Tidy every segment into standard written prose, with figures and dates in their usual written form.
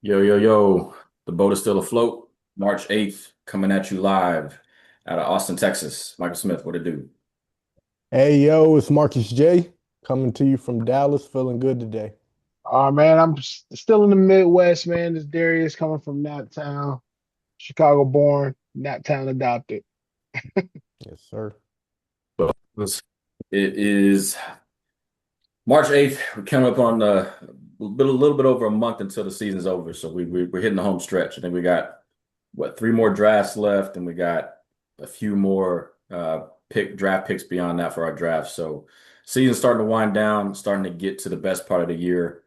Yo, yo, yo. The boat is still afloat. March 8th, coming at you live out of Austin, Texas. Michael Smith, what it do? Hey yo, it's Marcus J coming to you from Dallas, feeling good today. Man, still in the Midwest, man. This Darius coming from Naptown, Chicago born, Naptown adopted. Yes, sir. It is March 8th. We're coming up on a little bit over a month until the season's over. So we're hitting the home stretch. I think we got, three more drafts left, and we got a few more draft picks beyond that for our draft. So season's starting to wind down, starting to get to the best part of the year.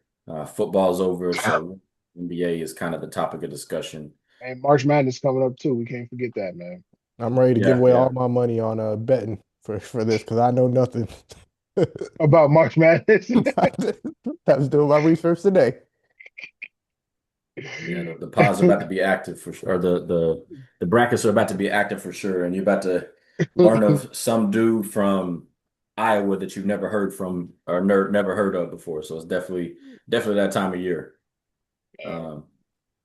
Football's over, so NBA is kind of the topic of discussion. And March Madness coming up too. We can't forget that, man. I'm ready to give Yeah, away all yeah. my money on betting for this because I know nothing. About March Madness. I was doing my research today. Yeah, the pods are about to be active for sure, or the brackets are about to be active for sure, and you're about to learn of some dude from Iowa that you've never heard from or never heard of before. So it's definitely that time of year. Um,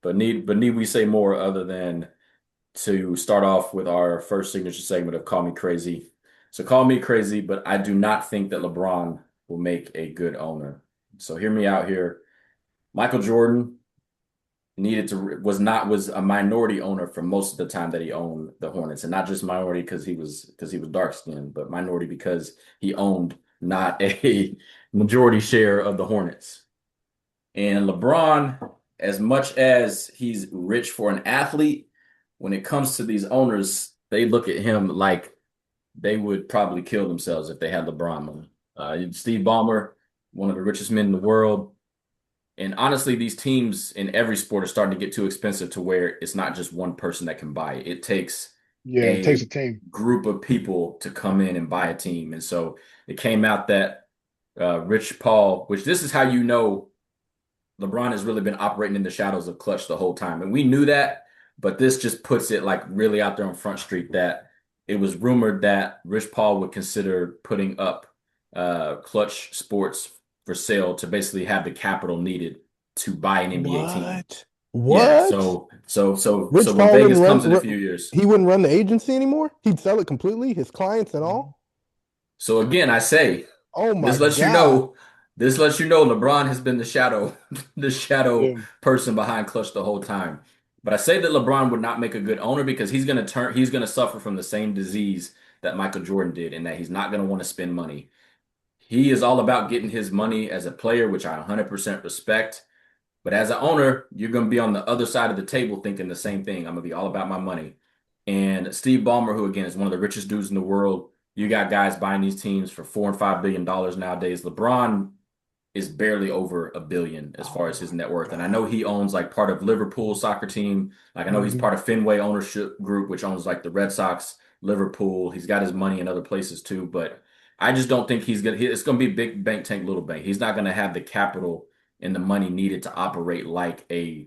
but need we say more other than to start off with our first signature segment of Call Me Crazy. So call me crazy, but I do not think that LeBron will make a good owner. So hear me out here. Michael Jordan needed to was a minority owner for most of the time that he owned the Hornets, and not just minority because he was dark skinned, but minority because he owned not a majority share of the Hornets. And LeBron, as much as he's rich for an athlete, when it comes to these owners, they look at him like they would probably kill themselves if they had LeBron money. Steve Ballmer, one of the richest men in the world, and honestly, these teams in every sport are starting to get too expensive to where it's not just one person that can buy it. It takes Yeah, it takes a a team. group of people to come in and buy a team. And so it came out that Rich Paul, which this is how you know LeBron has really been operating in the shadows of Clutch the whole time. And we knew that, but this just puts it like really out there on Front Street that it was rumored that Rich Paul would consider putting up Clutch Sports for sale to basically have the capital needed to buy an NBA team. What? Yeah, What? so Rich when Paul wouldn't Vegas comes in a few run, years. he wouldn't run the agency anymore? He'd sell it completely, his clients and all? So again, I say Oh my this lets you God. know this lets you know LeBron has been the shadow the shadow Yeah. person behind Clutch the whole time. But I say that LeBron would not make a good owner because he's gonna suffer from the same disease that Michael Jordan did, and that he's not gonna want to spend money. He is all about getting his money as a player, which I 100% respect. But as an owner, you're going to be on the other side of the table thinking the same thing. I'm going to be all about my money. And Steve Ballmer, who again is one of the richest dudes in the world, you got guys buying these teams for $4 and $5 billion nowadays. LeBron is barely over a billion as far Oh as his my net worth. And I know God. he owns like part of Liverpool soccer team. Like I know he's Mhm. part of Fenway ownership group, which owns like the Red Sox, Liverpool. He's got his money in other places too, but I just don't think it's gonna be big bank tank, little bank. He's not gonna have the capital and the money needed to operate like a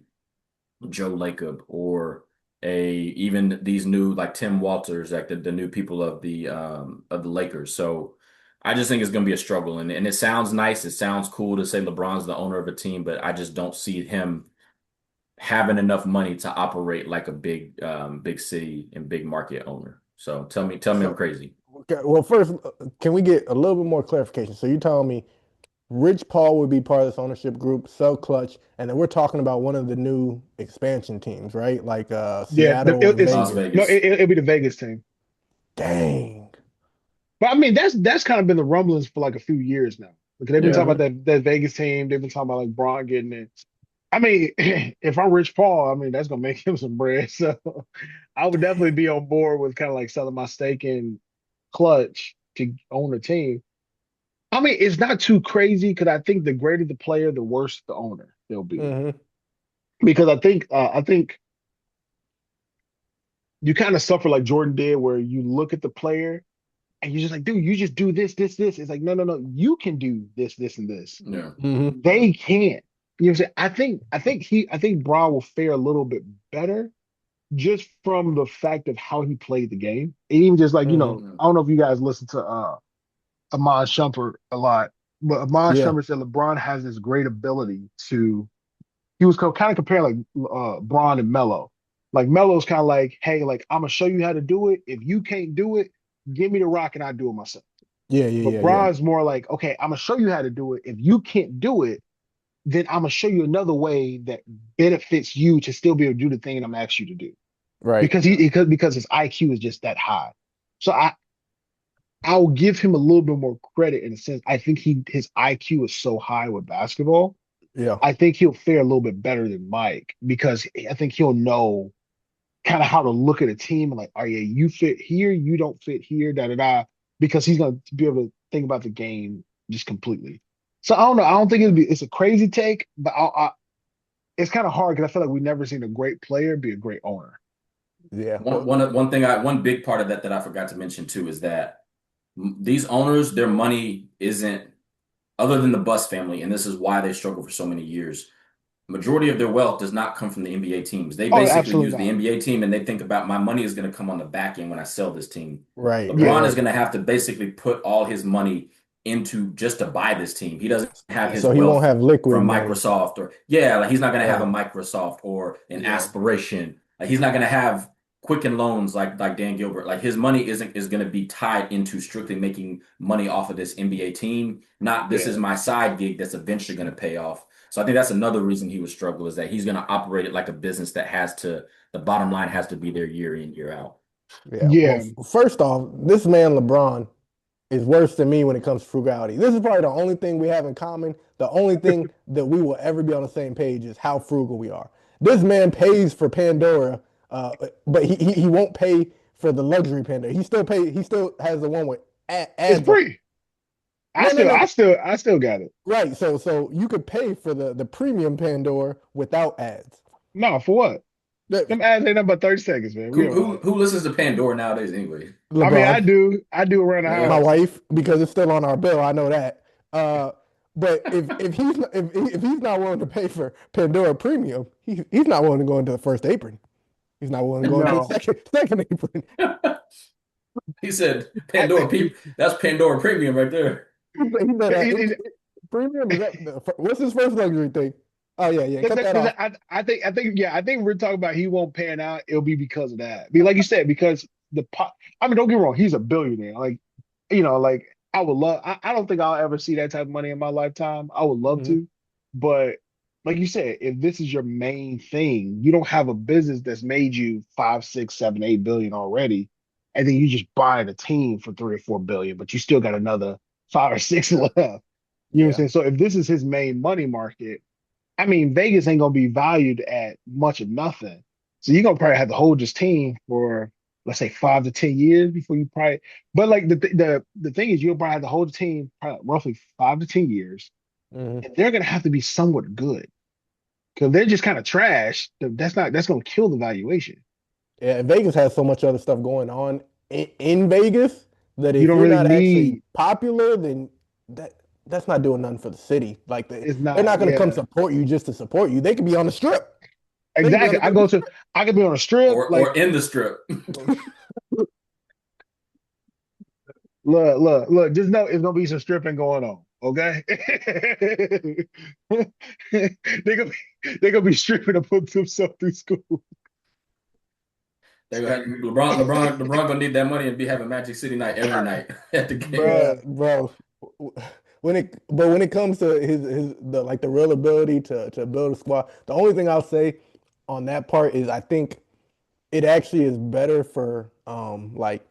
Joe Lacob or a even these new like Tim Walters, like the new people of the Lakers. So I just think it's gonna be a struggle. And it sounds nice, it sounds cool to say LeBron's the owner of a team, but I just don't see him having enough money to operate like a big city and big market owner. So tell me I'm So, crazy. okay, well, first, can we get a little bit more clarification? So you telling me Rich Paul would be part of this ownership group, sell Clutch, and then we're talking about one of the new expansion teams, right? Like Yeah, Seattle or it's Las Vegas. no, Vegas. it'll be the Vegas team. Dang. But I mean, that's kind of been the rumblings for like a few years now. Because they've been Yeah. talking about Hmm. that Vegas team. They've been talking about like Braun getting it. I mean, if I'm Rich Paul, I mean that's gonna make him some bread. So I would definitely Dang. be on board with kind of like selling my stake in Clutch to own a team. I mean, it's not too crazy because I think the greater the player, the worse the owner they'll be. Hmm. Because I think you kind of suffer like Jordan did, where you look at the player and you're just like, dude, you just do this, this, this. It's like, no, no, no, you can do this, this, and this. Yeah. Hmm. They can't. You know what I'm saying? I think Braun will fare a little bit better just from the fact of how he played the game. And even just like, Hmm. Yeah. I don't know if you guys listen to Amon Shumpert a lot, but Amon Yeah. Shumpert said LeBron has this great ability to he was kind of comparing like Braun and Melo. Like Melo's kind of like, hey, like I'm gonna show you how to do it. If you can't do it, give me the rock and I do it myself. Yeah, yeah, But yeah, yeah. Braun's more like, okay, I'm gonna show you how to do it. If you can't do it, then I'm gonna show you another way that benefits you to still be able to do the thing I'm asking you to do. Right. Because his IQ is just that high. So I'll give him a little bit more credit in a sense. I think his IQ is so high with basketball. Yeah. I think he'll fare a little bit better than Mike because I think he'll know kind of how to look at a team and like, oh yeah, you fit here, you don't fit here, da da da, because he's gonna be able to think about the game just completely. So I don't know. I don't think it's a crazy take, but it's kind of hard because I feel like we've never seen a great player be a great owner. Yeah. One big part of that I forgot to mention too is that these owners, their money isn't other than the Bus family, and this is why they struggle for so many years. Majority of their wealth does not come from the NBA teams. They Oh, basically absolutely use the not. NBA team and they think about my money is going to come on the back end when I sell this team. Right, right, Yeah, LeBron is right. going to have to basically put all his money into just to buy this team. He doesn't have his So he won't wealth have liquid from money. Microsoft or yeah, like he's not going to have a Right. Microsoft or an yeah, aspiration. Like he's not going to have quicken loans like Dan Gilbert. Like his money is going to be tied into strictly making money off of this NBA team. Not this is yeah, my side gig that's eventually going to pay off. So I think that's another reason he would struggle is that he's going to operate it like a business that has to the bottom line has to be there year in year out. Yeah. Well, yeah. first off, this man LeBron is worse than me when it comes to frugality. This is probably the only thing we have in common. The only thing that we will ever be on the same page is how frugal we are. This man pays for Pandora, but he won't pay for the luxury Pandora. He still has the one with It's ads on. free. No, no, no. I still got it. Right. So you could pay for the premium Pandora without ads. No, for what? That- Them ads ain't nothing but 30 seconds, man. We Who don't who want. who listens to Pandora nowadays anyway? I mean, LeBron. I do around the Yeah. My house. wife, because it's still on our bill. I know that. But if he's not willing to pay for Pandora Premium, he's not willing to go into the first apron. He's not willing to go into the No, second apron. He said I Pandora peep. That's Pandora premium right there. He said, it, premium is what's his first luxury thing? Oh yeah, yeah. Cut that because off. I think we're talking about he won't pan out. It'll be because of that. I mean, like you said, because I mean, don't get me wrong, he's a billionaire. Like, like I would love. I don't think I'll ever see that type of money in my lifetime. I would love Mhm. to, but like you said, if this is your main thing, you don't have a business that's made you 5, 6, 7, 8 billion already, and then you just buy a team for 3 or 4 billion, but you still got another 5 or 6 left. You know what I'm Yeah, saying? So if this is his main money market, I mean, Vegas ain't gonna be valued at much of nothing. So you're gonna probably have to hold this team for let's say 5 to 10 years before you probably. But like the thing is, you'll probably have to hold the team probably roughly 5 to 10 years, hmm and they're gonna have to be somewhat good because they're just kind of trash. That's gonna kill the valuation. yeah. Vegas has so much other stuff going on in Vegas that You if don't you're really not actually need. popular, then that that's not doing nothing for the city. Like It's they're not. not going to come Yeah, support you just to support you. They could be on the strip. They could be on exactly. the I could be on a strip like. Or in the strip. Look. Just know it's gonna be some stripping going on. Okay, they gonna be stripping to put themselves through school. They had LeBron gonna need that money and be having Magic City night every night at the game. Yeah, bro. When it comes to the real ability to build a squad, the only thing I'll say on that part is I think it actually is better for like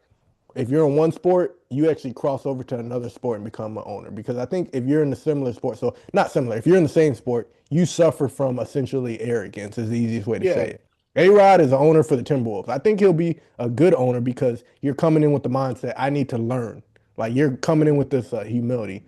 if you're in one sport, you actually cross over to another sport and become an owner. Because I think if you're in a similar sport, so not similar, if you're in the same sport, you suffer from essentially arrogance, is the easiest way to say yeah, it. A-Rod is an owner for the Timberwolves. I think he'll be a good owner because you're coming in with the mindset, I need to learn. Like you're coming in with this humility.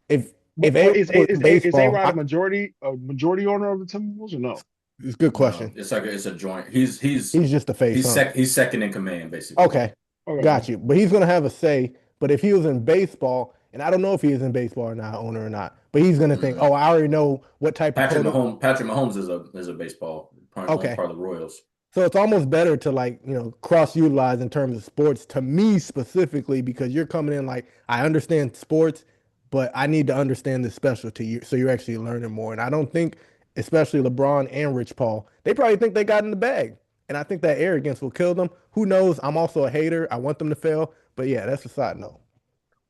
If but if A-Rod was in is A baseball, Rod a majority owner of the Timberwolves or no? it's a good No, question. it's like it's a joint. He's just the face, huh? He's second in command basically. Okay, Okay, got you. But he's gonna have a say. But if he was in baseball, and I don't know if he is in baseball or not, owner or not, but he's gonna think, oh, I already know what type of proto. Patrick Mahomes is a baseball owns Okay, part of the Royals. so it's almost better to like cross utilize in terms of sports to me specifically because you're coming in like I understand sports, but I need to understand the specialty. So you're actually learning more, and I don't think especially LeBron and Rich Paul, they probably think they got in the bag. And I think that arrogance will kill them. Who knows? I'm also a hater. I want them to fail. But yeah, that's a side note.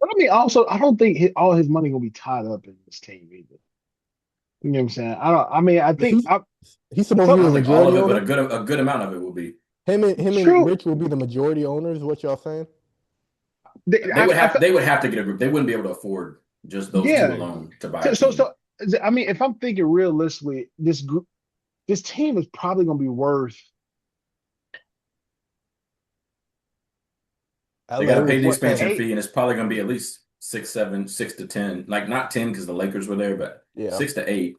But I mean, also, I don't think all his money gonna be tied up in this team either. You know what I'm saying? I don't. I mean, I think He, he's supposed to some. be I the don't think all majority of it, but owner. a good amount of it will be. Him and True. Rich will be the majority owners, is what y'all saying? I They would have to get a group. They wouldn't be able to afford just those two yeah. alone to buy a So, team. I mean, if I'm thinking realistically, this team is probably gonna be worth. They got LA to pay was the what expansion 10? Eight. fee, and it's probably going to be at least 6, 7, 6 to 10. Like not 10 because the Lakers were there, but Yeah, 6 to 8.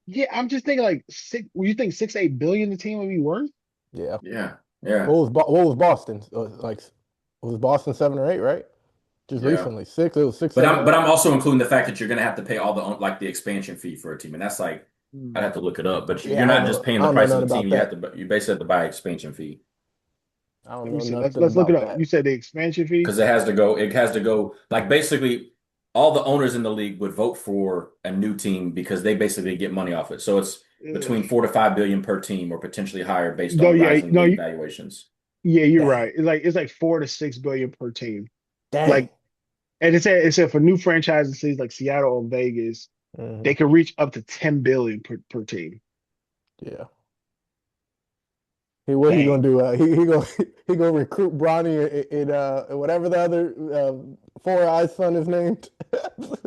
Yeah, I'm just thinking like six. You think 6, 8 billion the team would be worth? yeah. Yeah, yeah, What was Boston? Like, was Boston 7 or 8, right? Just yeah. recently, 6. It was 6, But 7, or I'm 8. also including the fact that you're going to have to pay all the expansion fee for a team, and that's like I'd Hmm. have to look it up. But Yeah, you're not just paying I the don't know price of nothing the team. about that. You basically have to buy expansion fee I don't Let me know see. Let's nothing let's look it about up. that. You said the expansion fee. because it has to go. It has to go like basically all the owners in the league would vote for a new team because they basically get money off it. So it's Ugh. between 4 to 5 billion per team, or potentially higher based No, on yeah, rising no, league valuations. yeah, you're Dang, right. It's like 4 to 6 billion per team. dang. Like, and it said for new franchises cities like Seattle or Vegas, Hmm. they could reach up to 10 billion per team. Yeah. What he Dang. gonna do? He gonna recruit Bronny in whatever the other Four Eyes son is named.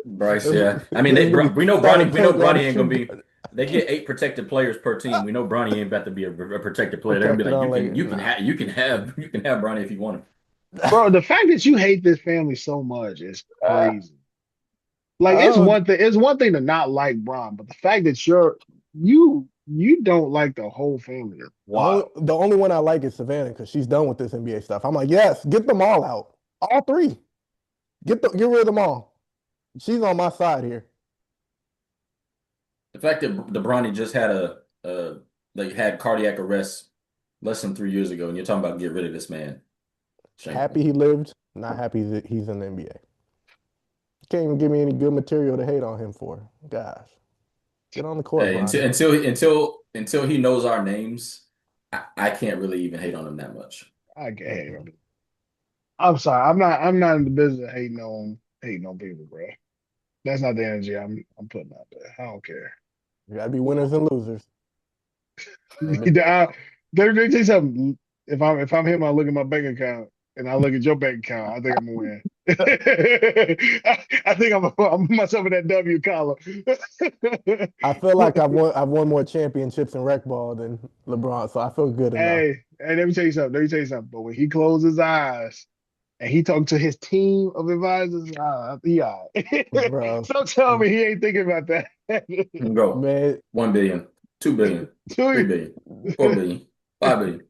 Bryce, It's yeah. I mean, gonna be we know starting Bronny. We know point guard Bronny and ain't gonna shoot be. guard. They get 8 protected players per team. We know Bronny ain't about to be a protected player. They're gonna be Protected like, on like nah. you can have Bronny if you want him. Bro, the fact that you hate this family so much is crazy. Like it's Oh, one thing, it's one thing to not like Bron, but the fact that you don't like the whole family is wild. the only one I like is Savannah because she's done with this NBA stuff. I'm like, yes, get them all out, all three. Get rid of them all. She's on my side here. The fact that the Bronny just had like had cardiac arrest less than 3 years ago, and you're talking about get rid of this man. Happy Shameful. he lived, not happy that he's in the NBA. Can't even give me any good material to hate on him for. Gosh, get on the court, Hey, Bronny. until he knows our names, I can't really even hate on him that much. I get hate Mm-mm. him. I'm sorry. I'm not in the business of hating on people, bro. That's not the energy I'm putting out there. I don't care. You gotta be winners and losers. And Let me tell you something. If I'm him, I look at my bank account and I look at your bank account. I think I'm gonna win. I think I'm myself in that W column. I feel like I've won more championships in rec ball than LeBron, so I feel good enough, Hey, let me tell you something. Let me tell you something. But when he closed his eyes and he talked to his team of advisors, he all right. bro. So tell me he ain't thinking about that. You can go Man, 1 billion, 2 billion, 3 billion, 4 billion, 5 billion.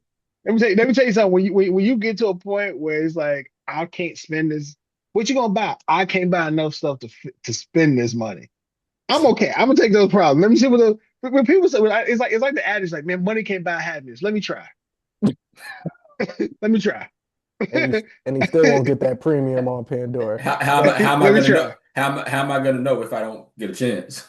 Let me tell you something. When you get to a point where it's like I can't spend this, what you gonna buy? I can't buy enough stuff to spend this money. I'm okay. I'm gonna take those problems. Let me see when people say it's like the adage like man, money can't buy happiness. Let me try. Let me try. and he still won't get that premium on Pandora. So How am I Let me gonna know? try. How am I gonna know if I don't get a chance?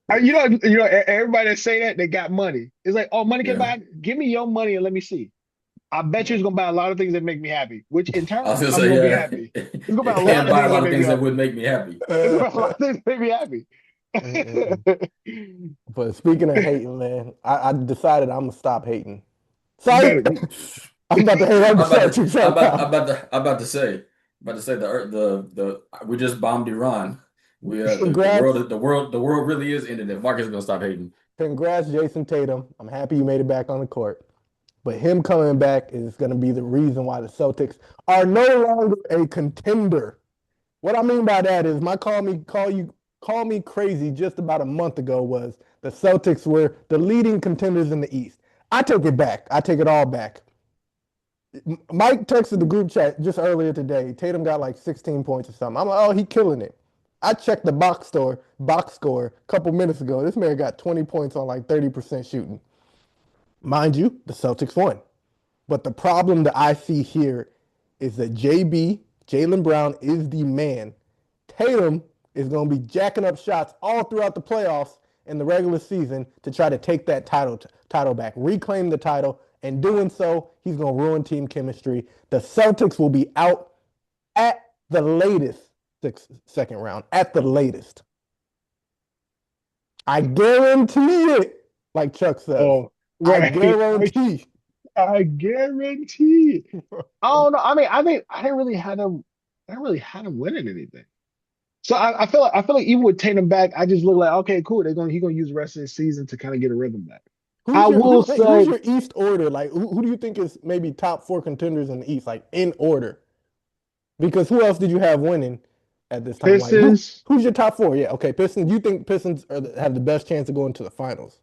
Everybody that say that they got money. It's like, oh, money can Yeah, buy. Give me your money and let me see. I bet you yeah. it's gonna buy a lot of things that make me happy. Which in I was turn, gonna I'm say gonna be yeah. happy. It's gonna buy a It lot can of buy a things that lot of make me things that happy. would make me happy. It's gonna buy a lot of things that make me happy. Mm-mm. But speaking of hating, man, I decided I'm gonna stop hating. You better. Psych! I'm about to hate on the Celtics right now. About to say we just bombed Iran. We Congrats, the world really is ended. If Marcus is gonna stop hating. congrats, Jayson Tatum. I'm happy you made it back on the court. But him coming back is going to be the reason why the Celtics are no longer a contender. What I mean by that is my call me crazy just about a month ago was the Celtics were the leading contenders in the East. I take it back. I take it all back. Mike texted the group chat just earlier today. Tatum got like 16 points or something. I'm like, oh, he killing it. I checked the box score a couple minutes ago. This man got 20 points on like 30% shooting. Mind you, the Celtics won. But the problem that I see here is that JB, Jaylen Brown, is the man. Tatum is going to be jacking up shots all throughout the playoffs, in the regular season to try to take that title back, reclaim the title. And doing so, he's going to ruin team chemistry. The Celtics will be out at the latest second round, at the latest. I guarantee it, like Chuck says. Oh, I right. guarantee. I guarantee. I don't know. I mean, I didn't really have him. I didn't really have him winning anything. So I feel like even with Tatum back, I just look like okay, cool. He's gonna use the rest of the season to kind of get a rhythm back. I will Who's say your East order? Like, who do you think is maybe top 4 contenders in the East, like in order? Because who else did you have winning at this time? Like, Pistons. who's your top 4? Yeah, okay, Pistons. You think Pistons have the best chance of going to the finals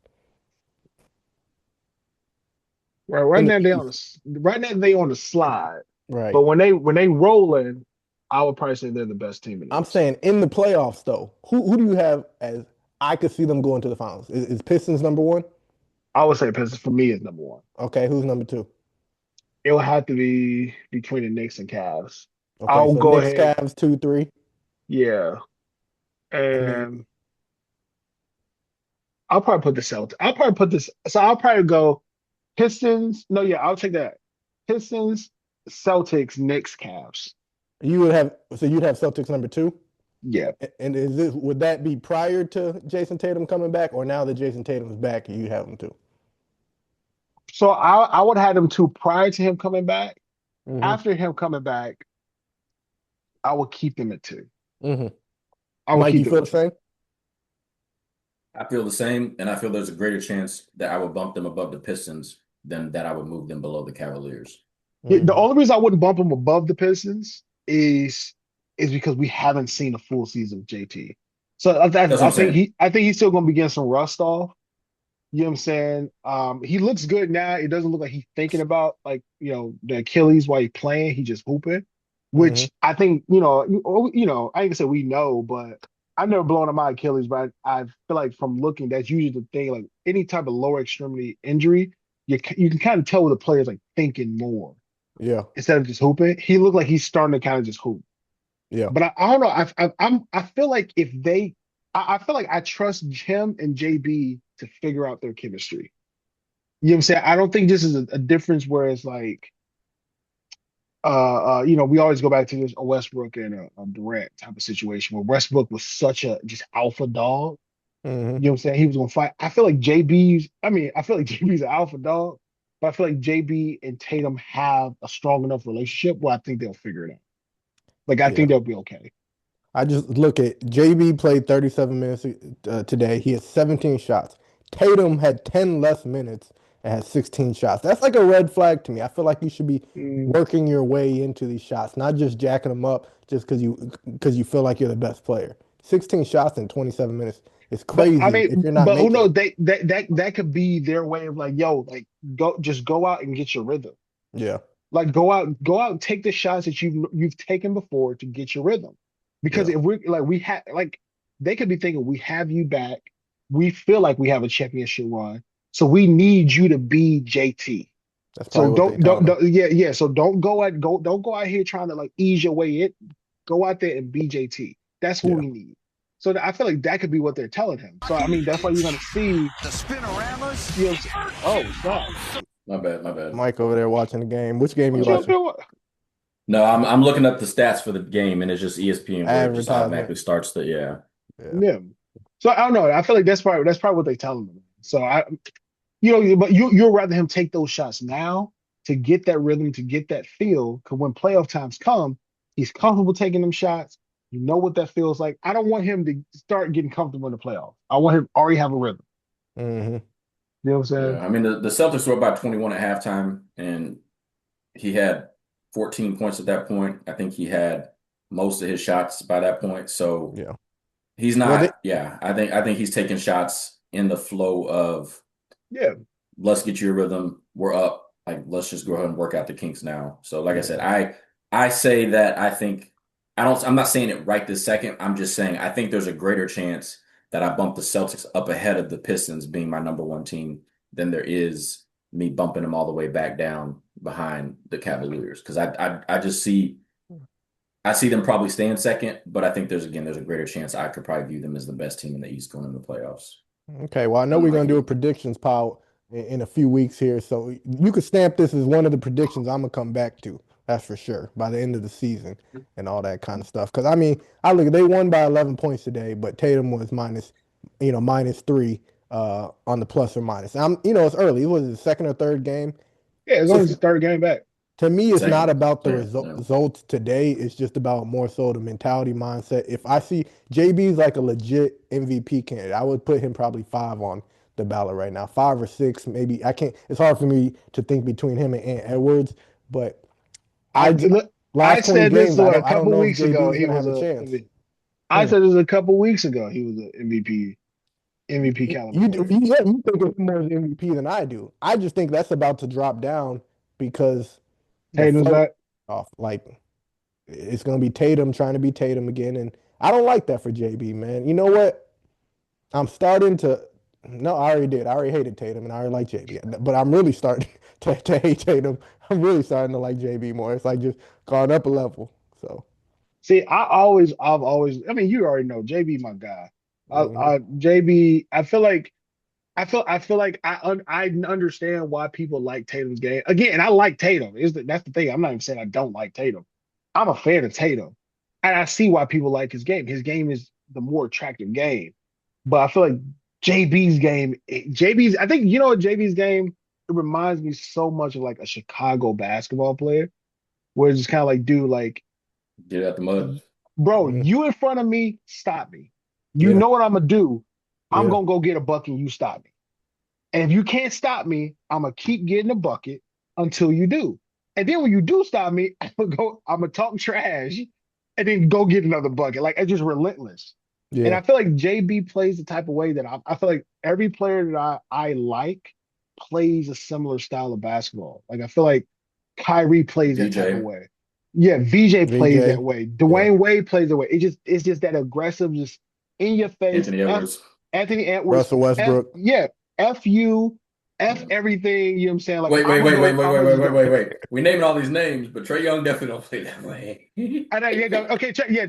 Right in the now East? right now they on the slide. Right. But when they rolling, I would probably say they're the best team in the I'm East. saying in the playoffs, though, who do you have as I could see them going to the finals? Is Pistons number 1? I would say Pistons for me is number one. Okay, who's number 2? It will have to be between the Knicks and Cavs. Okay, I'll so go Knicks, ahead. Cavs, 2, 3. Yeah. And then And I'll probably put the Celtics. I'll probably put this. So I'll probably go Pistons. No, yeah, I'll take that. Pistons, Celtics, Knicks, Cavs. you'd have Celtics number 2? Yeah. And would that be prior to Jayson Tatum coming back, or now that Jayson Tatum's back, you have him too? So I would have them two prior to him coming back. Mm-hmm. After him coming back, I will keep them at two. Mm-hmm. I will Mike, you keep them feel at the two. same? I feel the same, and I feel there's a greater chance that I would bump them above the Pistons than that I would move them below the Cavaliers. Yeah, the Mm-hmm. only reason I wouldn't bump him above the Pistons is because we haven't seen a full season of JT. So That's what I'm saying. I think he's still going to be getting some rust off. You know what I'm saying? He looks good now. It doesn't look like he's thinking about like the Achilles while he's playing. He just hooping, Mm-hmm. which I think I ain't gonna say we know, but I've never blown up my Achilles, but I feel like from looking, that's usually the thing. Like any type of lower extremity injury, you can kind of tell when the player's like thinking more Yeah. instead of just hooping. He looked like he's starting to kind of just hoop. Yeah. But I don't know. I feel like if they, I feel like I trust him and JB to figure out their chemistry. You know what I'm saying? I don't think this is a difference where it's like, we always go back to this a Westbrook and a Durant type of situation where Westbrook was such a just alpha dog. Mm-hmm. You know what I'm saying? He was gonna fight. I feel like JB's an alpha dog, but I feel like JB and Tatum have a strong enough relationship where I think they'll figure it out. Like I Yeah. think they'll be okay. I just look at JB played 37 minutes today. He had 17 shots. Tatum had 10 less minutes and had 16 shots. That's like a red flag to me. I feel like you should be Mm, working your way into these shots, not just jacking them up just because you feel like you're the best player. 16 shots in 27 minutes is But I crazy if mean, you're not but who making knows? them. That could be their way of like, yo, like go out and get your rhythm. Yeah, Like go out and take the shots that you've taken before to get your rhythm. Because yeah, if we like we have like they could be thinking we have you back. We feel like we have a championship run. So we need you to be JT. that's So probably what they're telling them. yeah. So don't go out here trying to like ease your way in. Go out there and be JT. That's who Yeah, we need. So I feel like that could be what they're telling him. So I mean that's why you're gonna see, The Spinoramas. you know, oh snap. My bad, my bad. Mike over there watching the game. Which game you What you up watching? there? What? No, I'm looking up the stats for the game, and it's just ESPN where it just Advertisement. automatically starts the yeah. Yeah, Yeah. So I don't know. I feel like that's probably what they're telling him. So but you'll rather him take those shots now to get that rhythm, to get that feel. Because when playoff times come, he's comfortable taking them shots. You know what that feels like. I don't want him to start getting comfortable in the playoffs. I want him to already have a rhythm. hmm You know what I'm saying? Yeah. I mean the Celtics were about 21 at halftime, and he had 14 points at that point. I think he had most of his shots by that point. So yeah. he's Well, they, not, yeah. I think he's taking shots in the flow of Yeah. let's get you a rhythm. We're up. Like let's just go ahead and work out the kinks now. So like I yeah, said, I say that I'm not saying it right this second. I'm just saying I think there's a greater chance that I bump the Celtics up ahead of the Pistons being my number one team than there is me bumping them all the way back down behind the Cavaliers. Because I just see them probably staying second, but I think there's a greater chance I could probably view them as the best team in the East going into the playoffs. Okay, well, I know I'm we're gonna do a liking predictions pile in a few weeks here, so you could stamp this as one of the predictions I'm gonna come back to. That's for sure by the end of the season and all that kind of stuff. Because I mean, I look, they won by 11 points today, but Tatum was -3 on the plus or minus. It's early. It was the second or third game. Yeah, it's only It's his third game back. To me, it's not second. about the Yeah, yeah. results today. It's just about more so the mentality mindset. If I see JB's like a legit MVP candidate, I would put him probably 5 on the ballot right now, 5 or 6, maybe. I can't. It's hard for me to think between him and Ant Edwards, but I I look, I last 20 said this games, I a don't couple know if weeks ago. JB's He gonna was have a a. chance. I Hmm. said this a couple weeks ago. He was an MVP caliber player. You think of him more as MVP than I do. I just think that's about to drop down because the Tatum's flow back. off. Like it's gonna be Tatum trying to be Tatum again, and I don't like that for JB, man. You know what? I'm starting to. No, I already did. I already hated Tatum, and I already like JB, but I'm really starting to hate Tatum. I'm really starting to like JB more. It's like just gone up a level. So, See, I've always. I mean, you already know JB, my guy. mhm. JB. I feel like I understand why people like Tatum's game. Again, and I like Tatum. That's the thing. I'm not even saying I don't like Tatum. I'm a fan of Tatum, and I see why people like his game. His game is the more attractive game. But I feel like JB's. I think you know what JB's game. It reminds me so much of like a Chicago basketball player, where it's just kind of like, dude, like, Get it out the mud. bro, Mhm. you in front of me, stop me. You Yeah, know what I'm gonna do. I'm yeah, gonna go get a bucket and you stop me. And if you can't stop me, I'm gonna keep getting a bucket until you do. And then when you do stop me, I'm gonna talk trash and then go get another bucket. Like it's just relentless. And yeah. I feel like JB plays the type of way that I feel like every player that I like plays a similar style of basketball. Like I feel like Kyrie plays that type of VJ, way. Yeah, VJ plays that VJ. way. Yeah. Dwayne Wade plays that way. It's just that aggressive, just in your face. Anthony Edwards. Anthony Edwards. Russell Westbrook. Yeah, F you, F Yeah. everything. You know what I'm saying? Like Wait, I'm wait, gonna wait, wait, go. wait, I'm wait, gonna wait, just wait, go. wait, wait. We naming all these names, but Trey Young definitely don't play that way. I know. Yeah. No, okay. Trey Young.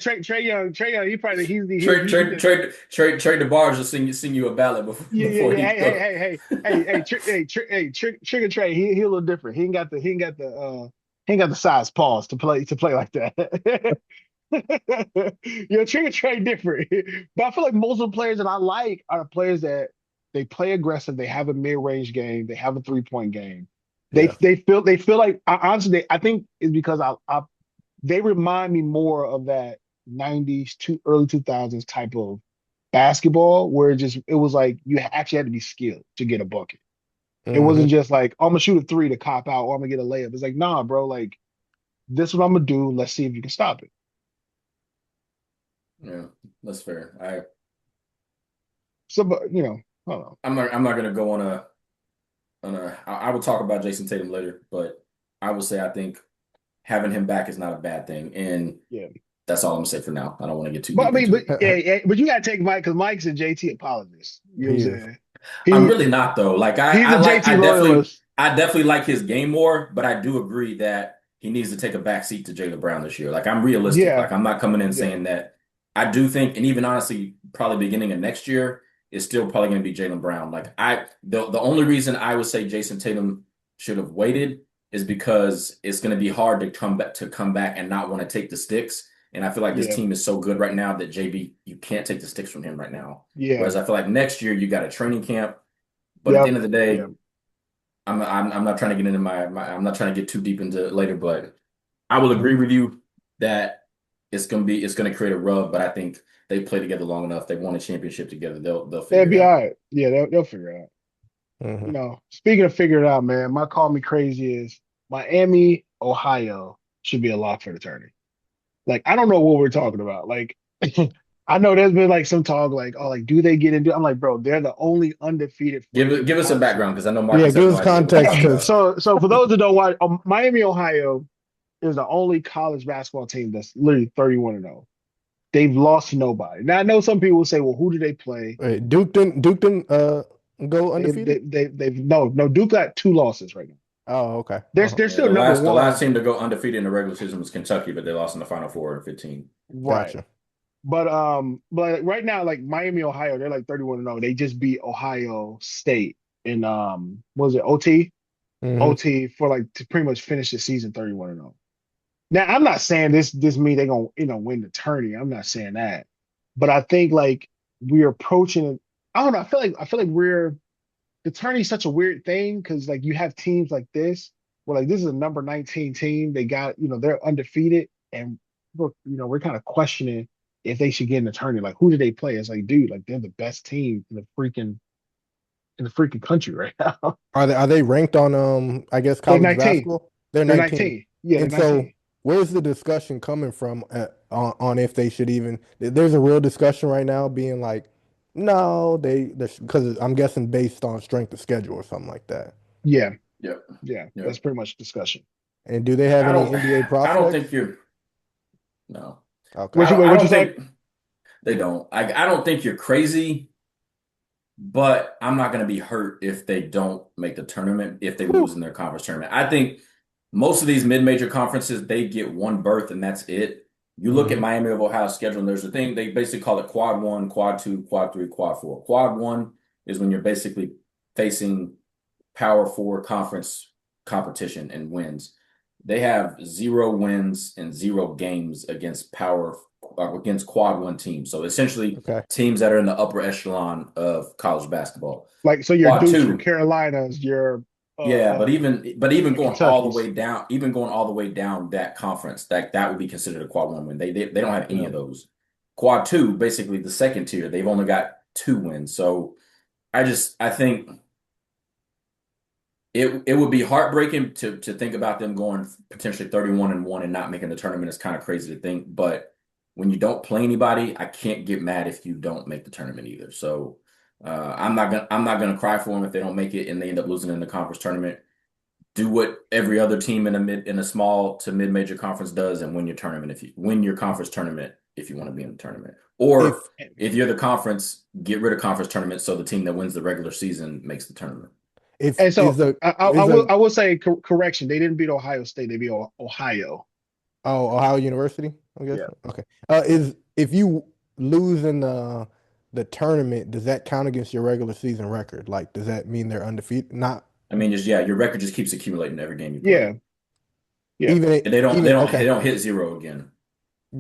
Trey Young. He probably Trey, he's Trey, the Trey, Trey, Trey DeBarge will sing you a ballad before yeah. before he Hey goes. Trigger Trey. He a little different. He ain't got the size paws to play like that. Trigger Trey different. But I feel like most of the players that I like are the players that they play aggressive. They have a mid range game. They have a 3-point game. Yeah. They feel like honestly I think it's because I they remind me more of that 90s to early 2000s type of basketball where it was like you actually had to be skilled to get a bucket. It Hmm. wasn't just like, oh, I'm gonna shoot a three to cop out or I'm gonna get a layup. It's like, nah, bro, like this is what I'm gonna do. Let's see if you can stop it. Yeah, that's fair. I So, but I don't know. I'm not gonna go I will talk about Jason Tatum later, but I will say I think having him back is not a bad thing, and Yeah. that's all I'm gonna say for now. I don't want to get too But I deep mean, into but it. yeah, yeah, but you gotta take Mike because Mike's a JT apologist. You know He what I'm is. saying? I'm He really not though. Like he's a JT loyalist. I definitely like his game more, but I do agree that he needs to take a back seat to Jaylen Brown this year. Like I'm realistic. Yeah, Like I'm not coming in yeah, saying that I do think, and even honestly, probably beginning of next year is still probably going to be Jaylen Brown. Like the only reason I would say Jason Tatum should have waited is because it's going to be hard to come back and not want to take the sticks. And I feel like this yeah, team is so good right now that JB, you can't take the sticks from him right now. yeah. Whereas I feel like next year you got a training camp, but at the Yep. end of the Yeah. day, I'm not trying to get into I'm not trying to get too deep into it later, but I will agree Mhm. with you that it's gonna create a rub, but I think they play together long enough. They won a championship together. They'll They'll figure it be all out. right. Yeah, they'll figure it out. Mhm. Speaking of figure it out, man, my call me crazy is Miami, Ohio should be a lock for the tourney. Like, I don't know what we're talking about. Like, I know there's been like some talk, like, oh, like, do they get into? I'm like, bro, they're the only undefeated freaking Give us some college. background because I know Yeah, Marcus has give no us idea what we're context talking because about. So for those that don't watch, Miami, Ohio is the only college basketball team that's literally 31 and 0. They've lost to nobody. Now I know some people will say, well, who do they play? Duke didn't go undefeated. They've no Duke got 2 losses right now. Oh, okay. They're Yeah, still number the last one. team to go undefeated in the regular season was Kentucky, but they lost in the Final Four in 15. Right. Gotcha. but right now, like Miami, Ohio, they're like 31-0. They just beat Ohio State in what was it, OT? Hmm. OT for like to pretty much finish the season 31-0. Now, I'm not saying this mean they're gonna, win the tourney. I'm not saying that. But I think like we're approaching it. I don't know. I feel like we're the tourney is such a weird thing because like you have teams like this where like this is a number 19 team. They got, they're undefeated and we're kind of questioning if they should get in the tourney. Like who do they play? It's like, dude, like they're the best team in the freaking country right now. Are they ranked on I guess They're college 19. basketball? They're They're 19. 19. Yeah, they're And so 19. where's the discussion coming from on if they should even there's a real discussion right now being like no, because I'm guessing based on strength of schedule or something like that. Yeah, Yep. yeah. That's Yep. pretty much discussion. And do they have I any don't NBA I don't think prospects? you're no. Okay. I What you don't say? think they don't. I don't think you're crazy, but I'm not going to be hurt if they don't make the tournament, if they lose Whew. in their conference tournament. I think most of these mid-major conferences, they get one berth and that's it. You look at Hmm. Miami of Ohio's schedule, and there's a thing, they basically call it quad one, quad two, quad three, quad four. Quad one is when you're basically facing power four conference competition and wins. They have 0 wins and 0 games against quad one teams. So essentially Okay. teams that are in the upper echelon of college basketball. Like so your Quad Dukes, your two, Carolinas, your yeah, but even your going all the Kentuckys. way down, even going all the way down that conference, that would be considered a quad one win. They don't have any Yeah. of those. Quad two, basically the second tier, they've only got 2 wins. So I think it would be heartbreaking to think about them going potentially 31-1 and not making the tournament. It's kind of crazy to think, but when you don't play anybody, I can't get mad if you don't make the tournament either. So I'm not gonna cry for them if they don't make it and they end up losing in the conference tournament. Do what every other team in a small to mid major conference does and win your tournament if you win your conference tournament if you want to be in the tournament. Or If if you're the conference, get rid of conference tournament so the team that wins the regular season makes the tournament. if And is so a I is will a I will say correction. They didn't beat Ohio State. They beat Ohio. Oh, Ohio University, I'm Yeah. guessing. Okay. Is if you lose in the tournament, does that count against your regular season record? Like, does that mean they're undefeated? Not I mean, just yeah, your record just keeps accumulating every game you play. Yeah. Yeah. even And they don't they even don't they okay. don't hit zero again.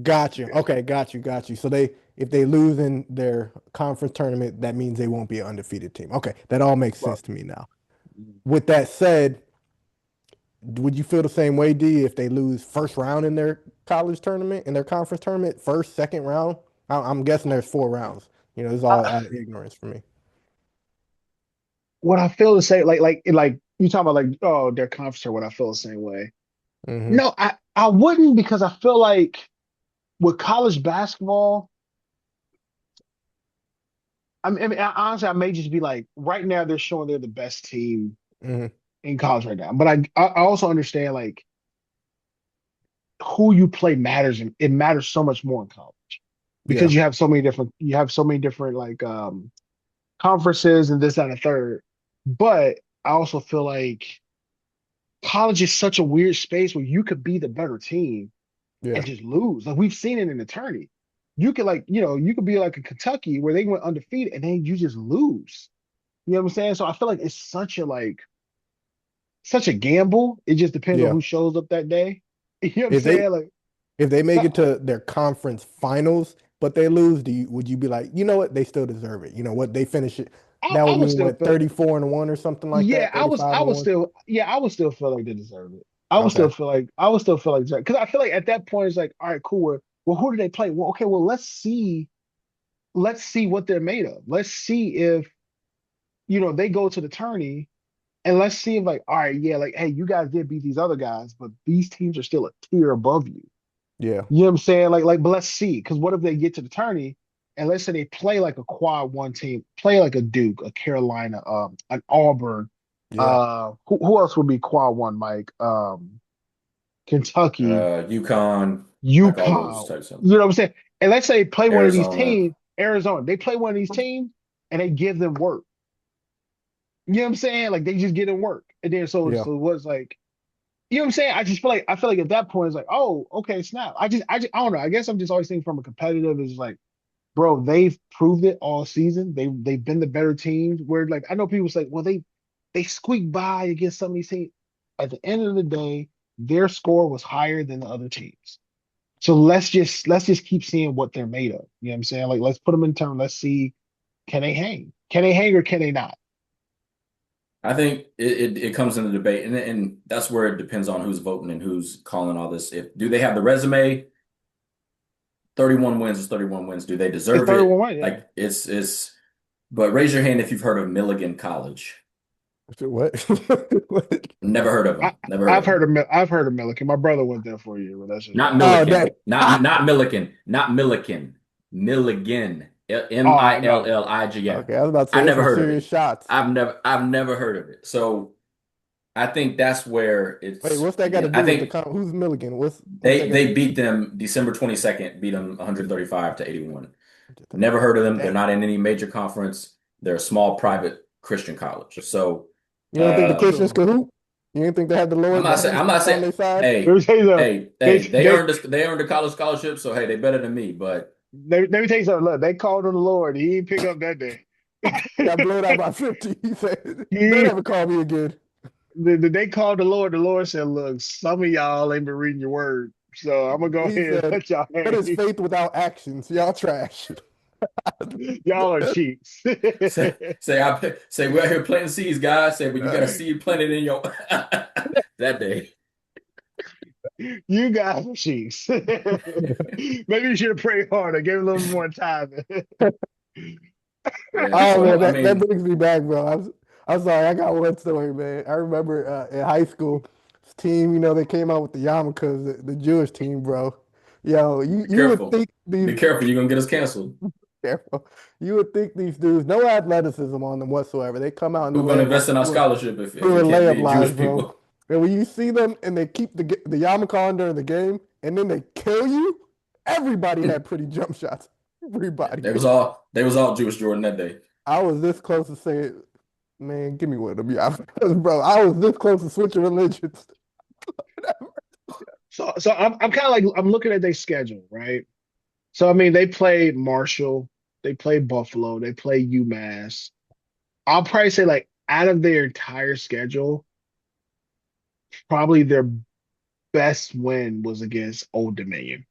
Got you. Yeah. Okay, got you. So if they lose in their conference tournament, that means they won't be an undefeated team. Okay, that all makes Well, sense to me now. With that said, would you feel the same way, D, if they lose first round in their college tournament, in their conference tournament, first, second round? I'm guessing there's 4 rounds. It's all I, out of ignorance for me. what I feel the same like you talking about like their conference or what I feel the same way. Hmm. No, I wouldn't because I feel like with college basketball, I mean, honestly, I may just be like right now they're showing they're the best team Hmm. in college right now. But I also understand like who you play matters and it matters so much more in college Yeah, because you have so many different like conferences and this that, and the third. But I also feel like college is such a weird space where you could be the better team yeah, and just lose. Like we've seen it in the tourney. You could like, you could be like a Kentucky where they went undefeated and then you just lose. You know what I'm saying? So I feel like it's such a gamble. It just depends on yeah. who shows up that day. You know what I'm If they saying? Like if they make so it to their conference finals, but they lose, would you be like, you know what, they still deserve it? You know what, they finish it. I, That I would would mean still what, feel 34-1 or something like yeah, that, 35 and 1. I would still feel like they deserve it. Okay. I would still feel like because I feel like at that point it's like, all right, cool. Well, who do they play? Well, okay, well, let's see what they're made of. Let's see if they go to the tourney and let's see if like, all right, yeah, like, hey, you guys did beat these other guys, but these teams are still a tier above you. Yeah. You know what I'm saying? But let's see. Because what if they get to the tourney and let's say they play like a quad one team, play like a Duke, a Carolina, an Auburn. Yeah. Who else would be quad one, Mike? Kentucky, UConn, like all those UConn. types of You know what I'm saying? And let's say play one of these Arizona. teams, Arizona. They play one of these teams and they give them work. You know what I'm saying? Like they just get in work. And then so Yeah. so it was like, you know what I'm saying? I feel like at that point it's like, oh, okay, snap. I don't know. I guess I'm just always thinking from a competitive is like, bro, they've proved it all season. They've been the better teams. Where like I know people say, well, they squeaked by against some of these teams. At the end of the day, their score was higher than the other teams. So let's just keep seeing what they're made of. You know what I'm saying? Like let's put them in turn. Let's see, can they hang? Can they hang or can they not? I think it comes into debate, and that's where it depends on who's voting and who's calling all this. If do they have the resume? 31 wins is 31 wins. Do they It's deserve 31 it? one, yeah. Like it's. But raise your hand if you've heard of Milligan College. What? What? Never heard of I, them. Never heard of them. I've heard of Milliken. My brother went there for a year, but that's just Not it. Oh, Milliken. that. Not Milliken. Not Milliken. Milligan. Oh no. Milligan. Okay, I was about to I say there's never some heard of serious it. shots. I've never heard of it. So I think that's where Wait, it's what's that got to again. I do with the think who's Milligan? What's that they got to they beat them December 22nd, beat them 135 to 81. Never do? heard of them. They're Damn. not in any major conference. They're a small private Christian college. So You don't think the uh Christians So could hoop? You didn't think they had the I'm Lord, the not saying Holy I'm not Spirit on saying their side? let hey, me tell you something. hey, They hey, they earned a college scholarship, so hey, they better than me, but let me tell you something. Look, they called on the Lord. He didn't pick up that day. Got blown out by 50. He said, "Don't he ever call me again." they called the Lord. The Lord said, "Look, some of y'all ain't been reading your word, so I'm gonna go He ahead and said, let y'all "What is hang. faith without actions? Y'all trash." Y'all are cheats. say we're out here planting seeds, guys. Say, but you got a seed planted in your that day. You guys are cheats. Maybe you should have prayed harder. Give a little more time. Yeah, Oh so man, I that mean, brings me back, bro. I'm sorry, I got one story, man. I remember in high school, this team, they came out with the yarmulkes, the Jewish team, bro. Yo, you be you would careful. think these Be careful, you're gonna get us canceled. careful, you would think these dudes, no athleticism on them whatsoever. They come out in the Who's gonna layup invest lines, in our scholarship if doing it can't layup be lines, Jewish bro. people? And when you see them and they keep the yarmulke on during the game, and then they kill you, everybody had pretty jump shots. Yeah, Everybody. they was all Jewish Jordan that day. I was this close to saying, man, give me one of them. Yeah, bro, I was this close to switching religions. So I'm kind of like I'm looking at their schedule, right? So I mean, they play Marshall, they play Buffalo, they play UMass. I'll probably say like out of their entire schedule, probably their best win was against Old Dominion.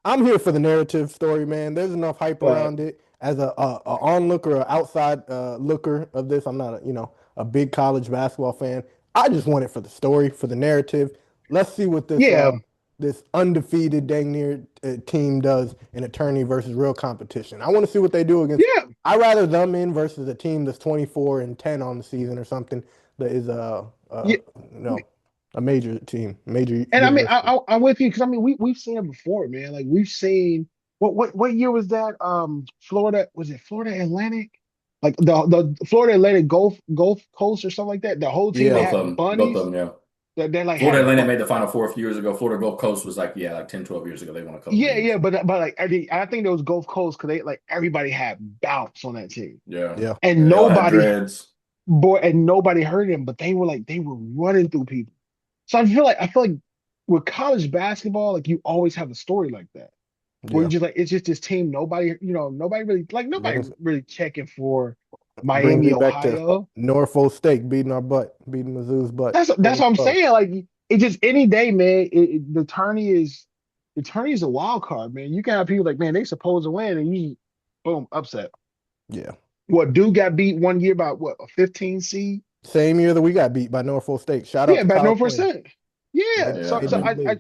I'm here for the narrative story, man. There's enough hype But around it. As a onlooker, or outside looker of this, I'm not a big college basketball fan. I just want it for the story, for the narrative. Let's see what yeah, this undefeated dang near team does in a tourney versus real competition. I want to see what they do against. yeah, I rather them in versus a team that's 24-10 on the season or something that is yeah. you know a major team, major And I mean, university. I'm with you because I mean, we've seen it before, man. Like we've seen what year was that? Florida, was it Florida Atlantic? Like the Florida Atlantic Gulf Coast or something like that. The whole team that Yeah, had Both of bunnies them, yeah. that they like Florida had Atlantic made the Final Four a few years ago. Florida Gulf Coast was like, yeah, like 10, 12 years ago. They won a couple yeah, games. yeah, but like I think there was Gulf Coast because they like everybody had bounce on that team. Yeah. yeah. And Yeah, they all had nobody dreads. nobody hurt him, but they were running through people. So I feel like with college basketball, like you always have a story like that. Where you Yeah. just like it's just this team, nobody really like nobody Brings really checking for brings Miami, me back to Ohio. Norfolk State beating our butt, beating Mizzou's butt. That's what I'm 2012. saying. Like it just any day, man. The tourney is a wild card, man. You can have people like, man, they supposed to win, and you boom upset. Yeah. What Duke got beat one year by what a 15 seed? Same year that we got beat by Norfolk State. Shout out Yeah, to by Kyle no Quinn. percent. Yeah. Made, Yeah, So I made so me mean, I believe.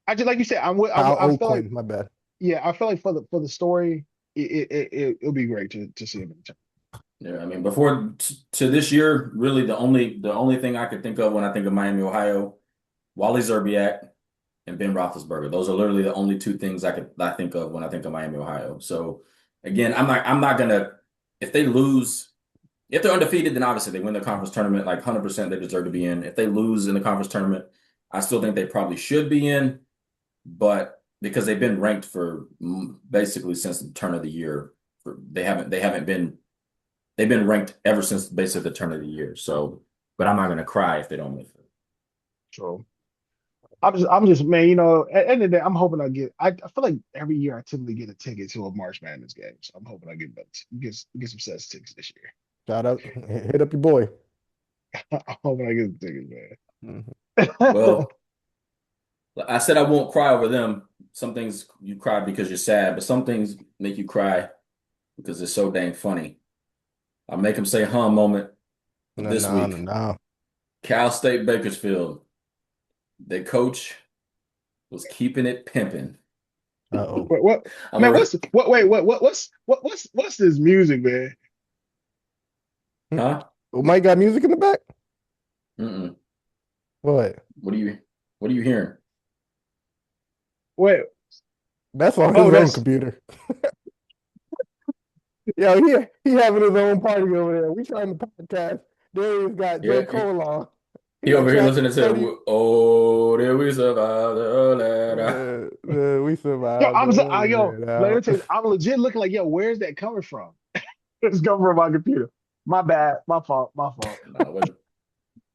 I just like you said, Kyle I feel like O'Quinn, my bad. yeah, I feel like for the story, it'll be great to see him in the yeah, I mean, before to this year, really the only thing I could think of when I think of Miami, Ohio, Wally Zerbiak and Ben Roethlisberger. Those are literally the only two things I think of when I think of Miami, Ohio. So again, I'm not gonna if they lose, if they're undefeated, then obviously they win the conference tournament, like 100% they deserve to be in. If they lose in the conference tournament, I still think they probably should be in, but because they've been ranked for basically since the turn of the year, they haven't been they've been ranked ever since basically the turn of the year. So but I'm not gonna cry if they don't make it. So I'm just, man. At the end of the day, I'm hoping I get. I feel like every year I typically get a ticket to a March Madness game, so I'm hoping I get some sets tickets this year. Shout out, hit up your boy. I'm hoping I get the tickets, Mhm. man. Well, I said I won't cry over them. Some things you cry because you're sad, but some things make you cry because it's so dang funny. I'll make them say huh moment of No, this no, no, week. no. Cal State Bakersfield. Their coach was keeping it pimping. Uh-oh. What, I'm man? a What's this music, man? huh? Oh, Mike got music in the back? Mm-mm. What? What are you hearing? Wait, That's on oh, his own that's computer. Yo, he having his own party over there. We trying to podcast. Darius got J. Yeah, Cole on. He he got over here Travis listening Kelce. to oh, did we survive the ladder? We yo. survived. Yo. Let me tell you, I'm legit looking like, yo. Where's that coming from? It's coming from my computer. My bad. My fault. My fault. No,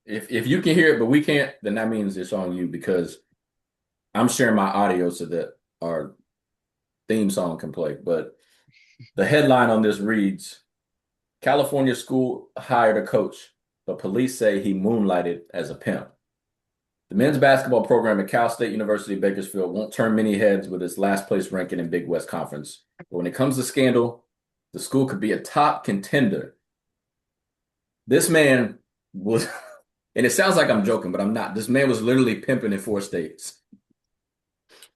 if you can hear it, but we can't, then that means it's on you because I'm sharing my audio so that our theme song can play. But the headline on this reads California school hired a coach, but police say he moonlighted as a pimp. The men's basketball program at Cal State University Bakersfield won't turn many heads with its last place ranking in Big West Conference. But when it comes to scandal, the school could be a top contender. This man was, and it sounds like I'm joking, but I'm not. This man was literally pimping in 4 states.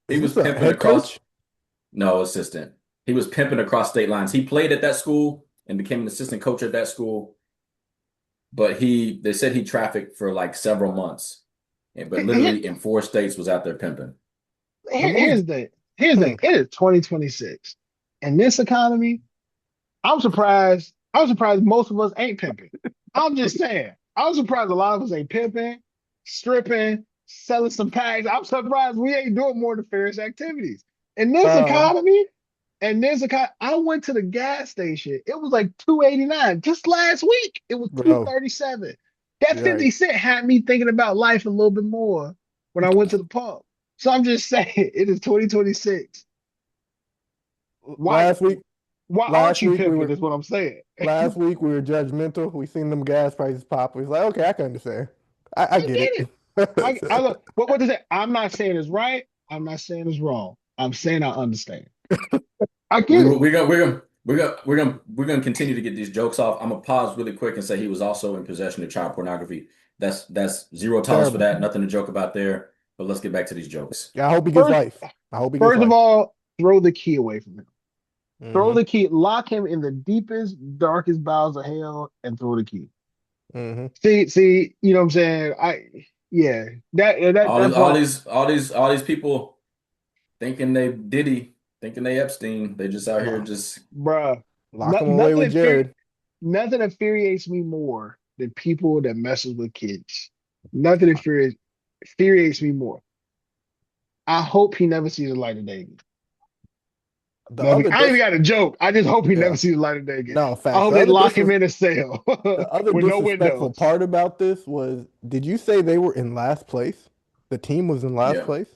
He Is was this a pimping head across, coach? no, assistant. He was pimping across state lines. He played at that school and became an assistant coach at that school, but they said he trafficked for like several months. But Here- literally in 4 states was out there pimping. The more, Here's the here's the hmm, thing. It is 2026. In this economy, I'm surprised most of us ain't pimping. I'm just saying. I'm surprised a lot of us ain't pimping, stripping, selling some packs. I'm surprised we ain't doing more nefarious activities. In this uh, economy, I went to the gas station. It was like 2.89. Just last week, it was bro, 2.37. That you're 50 right. cent had me thinking about life a little bit more when I went to the pump. So I'm just saying, it is 2026. Why Last week, why aren't last you week we pimping? were Is what I'm saying. last week we were judgmental. We seen them gas prices pop. We was like, okay, I can understand. I I get get it. it. I look. What does it? I'm not saying it's right. I'm not saying it's wrong. I'm saying I understand. I We, get it. we're gonna continue to get these jokes off. I'm gonna pause really quick and say he was also in possession of child pornography. That's zero tolerance for Terrible. that. Nothing to joke about there. But let's get back to these jokes. Yeah, I hope he gets First, life. I hope he gets first of life. all, throw the key away from him. Throw Hmm. the key. Lock him in the deepest, darkest bowels of hell, and throw the key. Hmm. See. You know what I'm saying? Yeah. That's why, All these people thinking they Diddy, thinking they Epstein. They just out here just bruh. Lock No, him away with Jared. nothing infuriates me more than people that messes with kids. Nothing infuriates me more. I hope he never sees the light of day again. The other I ain't even dis got a joke. I just hope he Yeah, never sees the light of day again. no I facts. hope they lock him in a cell The other with no disrespectful windows. part about this was, did you say they were in last place? The team was in last yeah. place?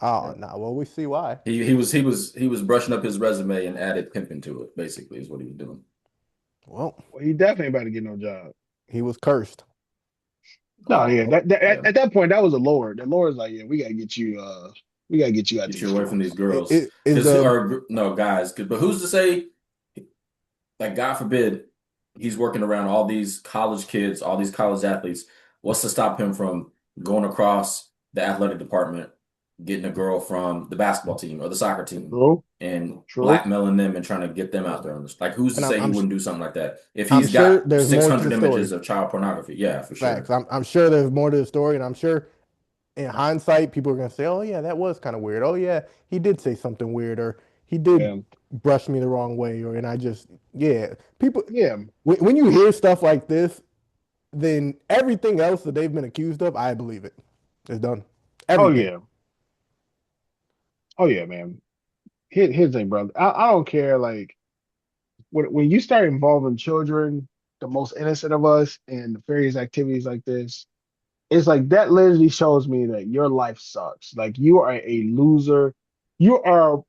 Oh, Yeah. no. Well, we see why. He was brushing up his resume and added pimping to it, basically, is what he was doing. Well, Well, he definitely about to get no job. he was cursed. No, yeah. Oh, yeah. At that point, that was a Lord. The Lord's like, yeah, we gotta get you out Get these you away from these streets. girls. Is Because, the or no, guys, but who's to say, like, God forbid, he's working around all these college kids, all these college athletes. What's to stop him from going across the athletic department, getting a girl from the basketball team or the soccer team, True, and true. blackmailing them and trying to get them out there on this? Like, who's to and say he wouldn't do something like that if I'm he's sure got there's more to the 600 images story. of child pornography? Yeah, for Facts. sure. I'm sure there's more to the story, and I'm sure in hindsight, people are gonna say, "Oh yeah, that was kind of weird. Oh yeah, he did say something weird, or he did Yeah, brush me the wrong way, or and I just yeah." People, yeah. when you hear stuff like this, then everything else that they've been accused of, I believe it. It's done. Oh Everything. yeah, oh yeah, man. Here's the thing, brother. I don't care. Like when you start involving children, the most innocent of us in nefarious activities like this. It's like that literally shows me that your life sucks. Like you are a loser. You are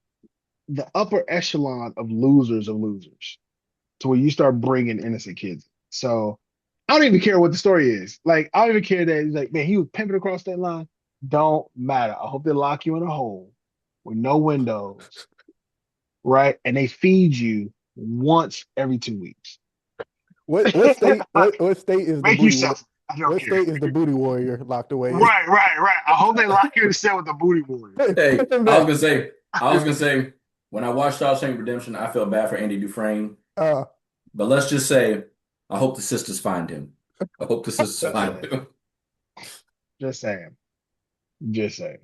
the upper echelon of losers to where you start bringing innocent kids. So I don't even care what the story is. Like I don't even care that he's like, man, he was pimping across that line. Don't matter. I hope they lock you in a hole with no windows, right? And they feed you once every 2 weeks. What state? What state is the Make you booty? War- self. I don't What care. state is the booty warrior locked away in? Right. I hope they lock you in the cell with the booty warrior. Hey, Put him I was back. gonna say, I was gonna say, when I watched Shawshank Redemption, I felt bad for Andy Dufresne. Uh, But let's just say, I hope the sisters find him. I hope the sisters Just find saying. him. Just saying. Just saying.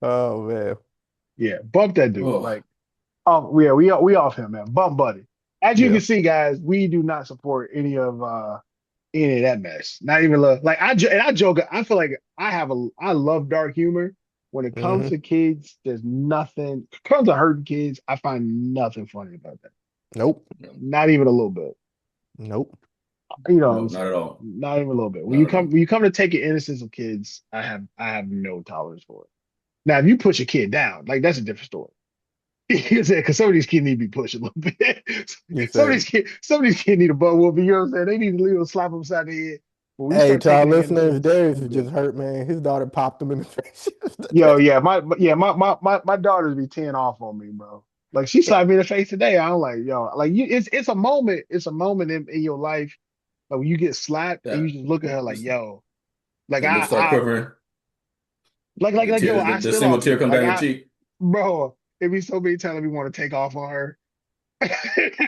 oh man. Yeah, bump that dude. Oh, Like, oh yeah, we off him, man. Bump buddy. As you yeah. can see, guys, we do not support any of that mess. Not even like I joke. I feel like I love dark humor. When it comes Hmm. to kids, there's nothing. When it comes to hurting kids, I find nothing funny about that. Nope. Not even a little bit. Nope. You know, No, not at all. not even a little bit. Not at all. When you come to take the innocence of kids, I have no tolerance for it. Now, if you push a kid down, like that's a different story. You said because some of these kids need to be pushed a little bit. You said, Some of these kids need a butt whooping. You know what I'm saying? They need to leave a slap them upside the head. But when you hey, start to our taking the listeners, innocence, Darius I'm is good. just hurt, man. His daughter popped him in the face. Yo, my daughters be teeing off on me, bro. Like she slapped me in the face today. I'm like, yo, like you, it's a moment in your life, like when you get slapped and you That just look at her like, yo, like your lips start quivering, yo, I the still single off tear you, come down your cheek. bro. It be so many times we want to take off on her.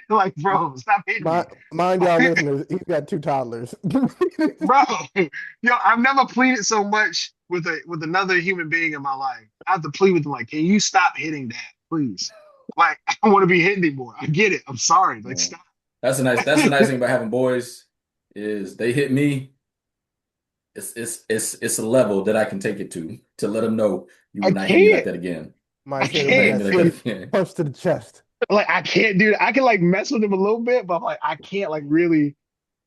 Like, bro, stop hitting My, me. mind y'all listeners, he's got two toddlers. Bro, yo, I've never pleaded so much with another human being in my life. I have to plead with them, like, can you stop hitting that, please? Like, I don't want to be hit anymore. I get it. I'm sorry. Like, Yeah. stop. That's the nice thing about having boys is they hit me. It's a level that I can take it to let them know you I will not hit me like can't. that again. I Might hit You him will with not hit can't. that me like that swift again. punch to the chest. Like, I can't do that. I can like mess with them a little bit, but I'm like, I can't like really.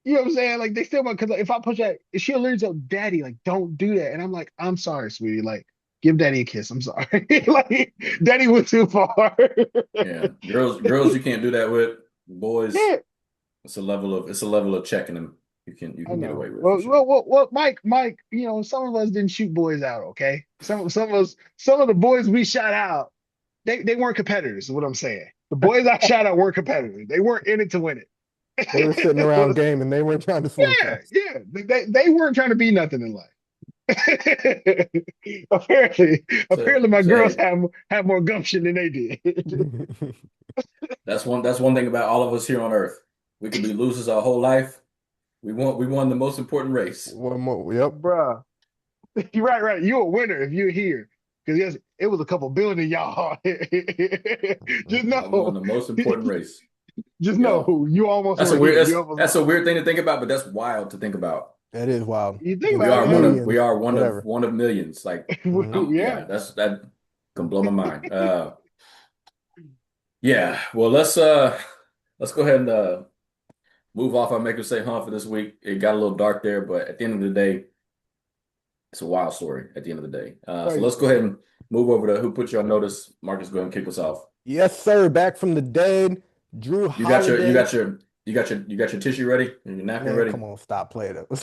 You know what I'm saying? Like, they still want because like, if I push that, if she literally tell daddy, like, don't do that, and I'm like, I'm sorry, sweetie. Like, give daddy a kiss. I'm sorry. Like, daddy went too far. Yeah, girls, you can't do that with. Boys, Yeah. it's a level of checking them. You I can get know. away with for sure. Mike, you know, some of us didn't shoot boys out, okay? Some of the boys we shot out, they weren't competitors, is what I'm saying. The boys I shot out weren't competitors. They weren't in it to win They were sitting it. around gaming. They weren't trying to swing fast. Yeah. They weren't trying to be nothing in life. Apparently my So girls hey, have more gumption than they did. that's one thing about all of us here on Earth. We could be losers our whole life. We won the most important race. One more. Yep. Bruh. You're right. You're a winner if you're here. Because yes, it was a couple billion of y'all. Just We won know, the most important race. just Yeah. know you almost were here. You almost That's a won. weird thing to think about, but that's wild to think about. That is wild. You think Just about it, yeah. We millions, are whatever. one of millions. Like Hmm. Yeah. yeah, that can blow my mind. Yeah. Well, let's go ahead and move off our make or say hunt for this week. It got a little dark there, but at the end of the day, it's a wild story at the end of the day. So Crazy let's go ahead story. and move over to who put you on notice. Marcus, go ahead and kick us off. Yes, sir. Back from the dead. Jrue Holiday. You got your tissue ready and your napkin Man, ready. come on, stop playing it. We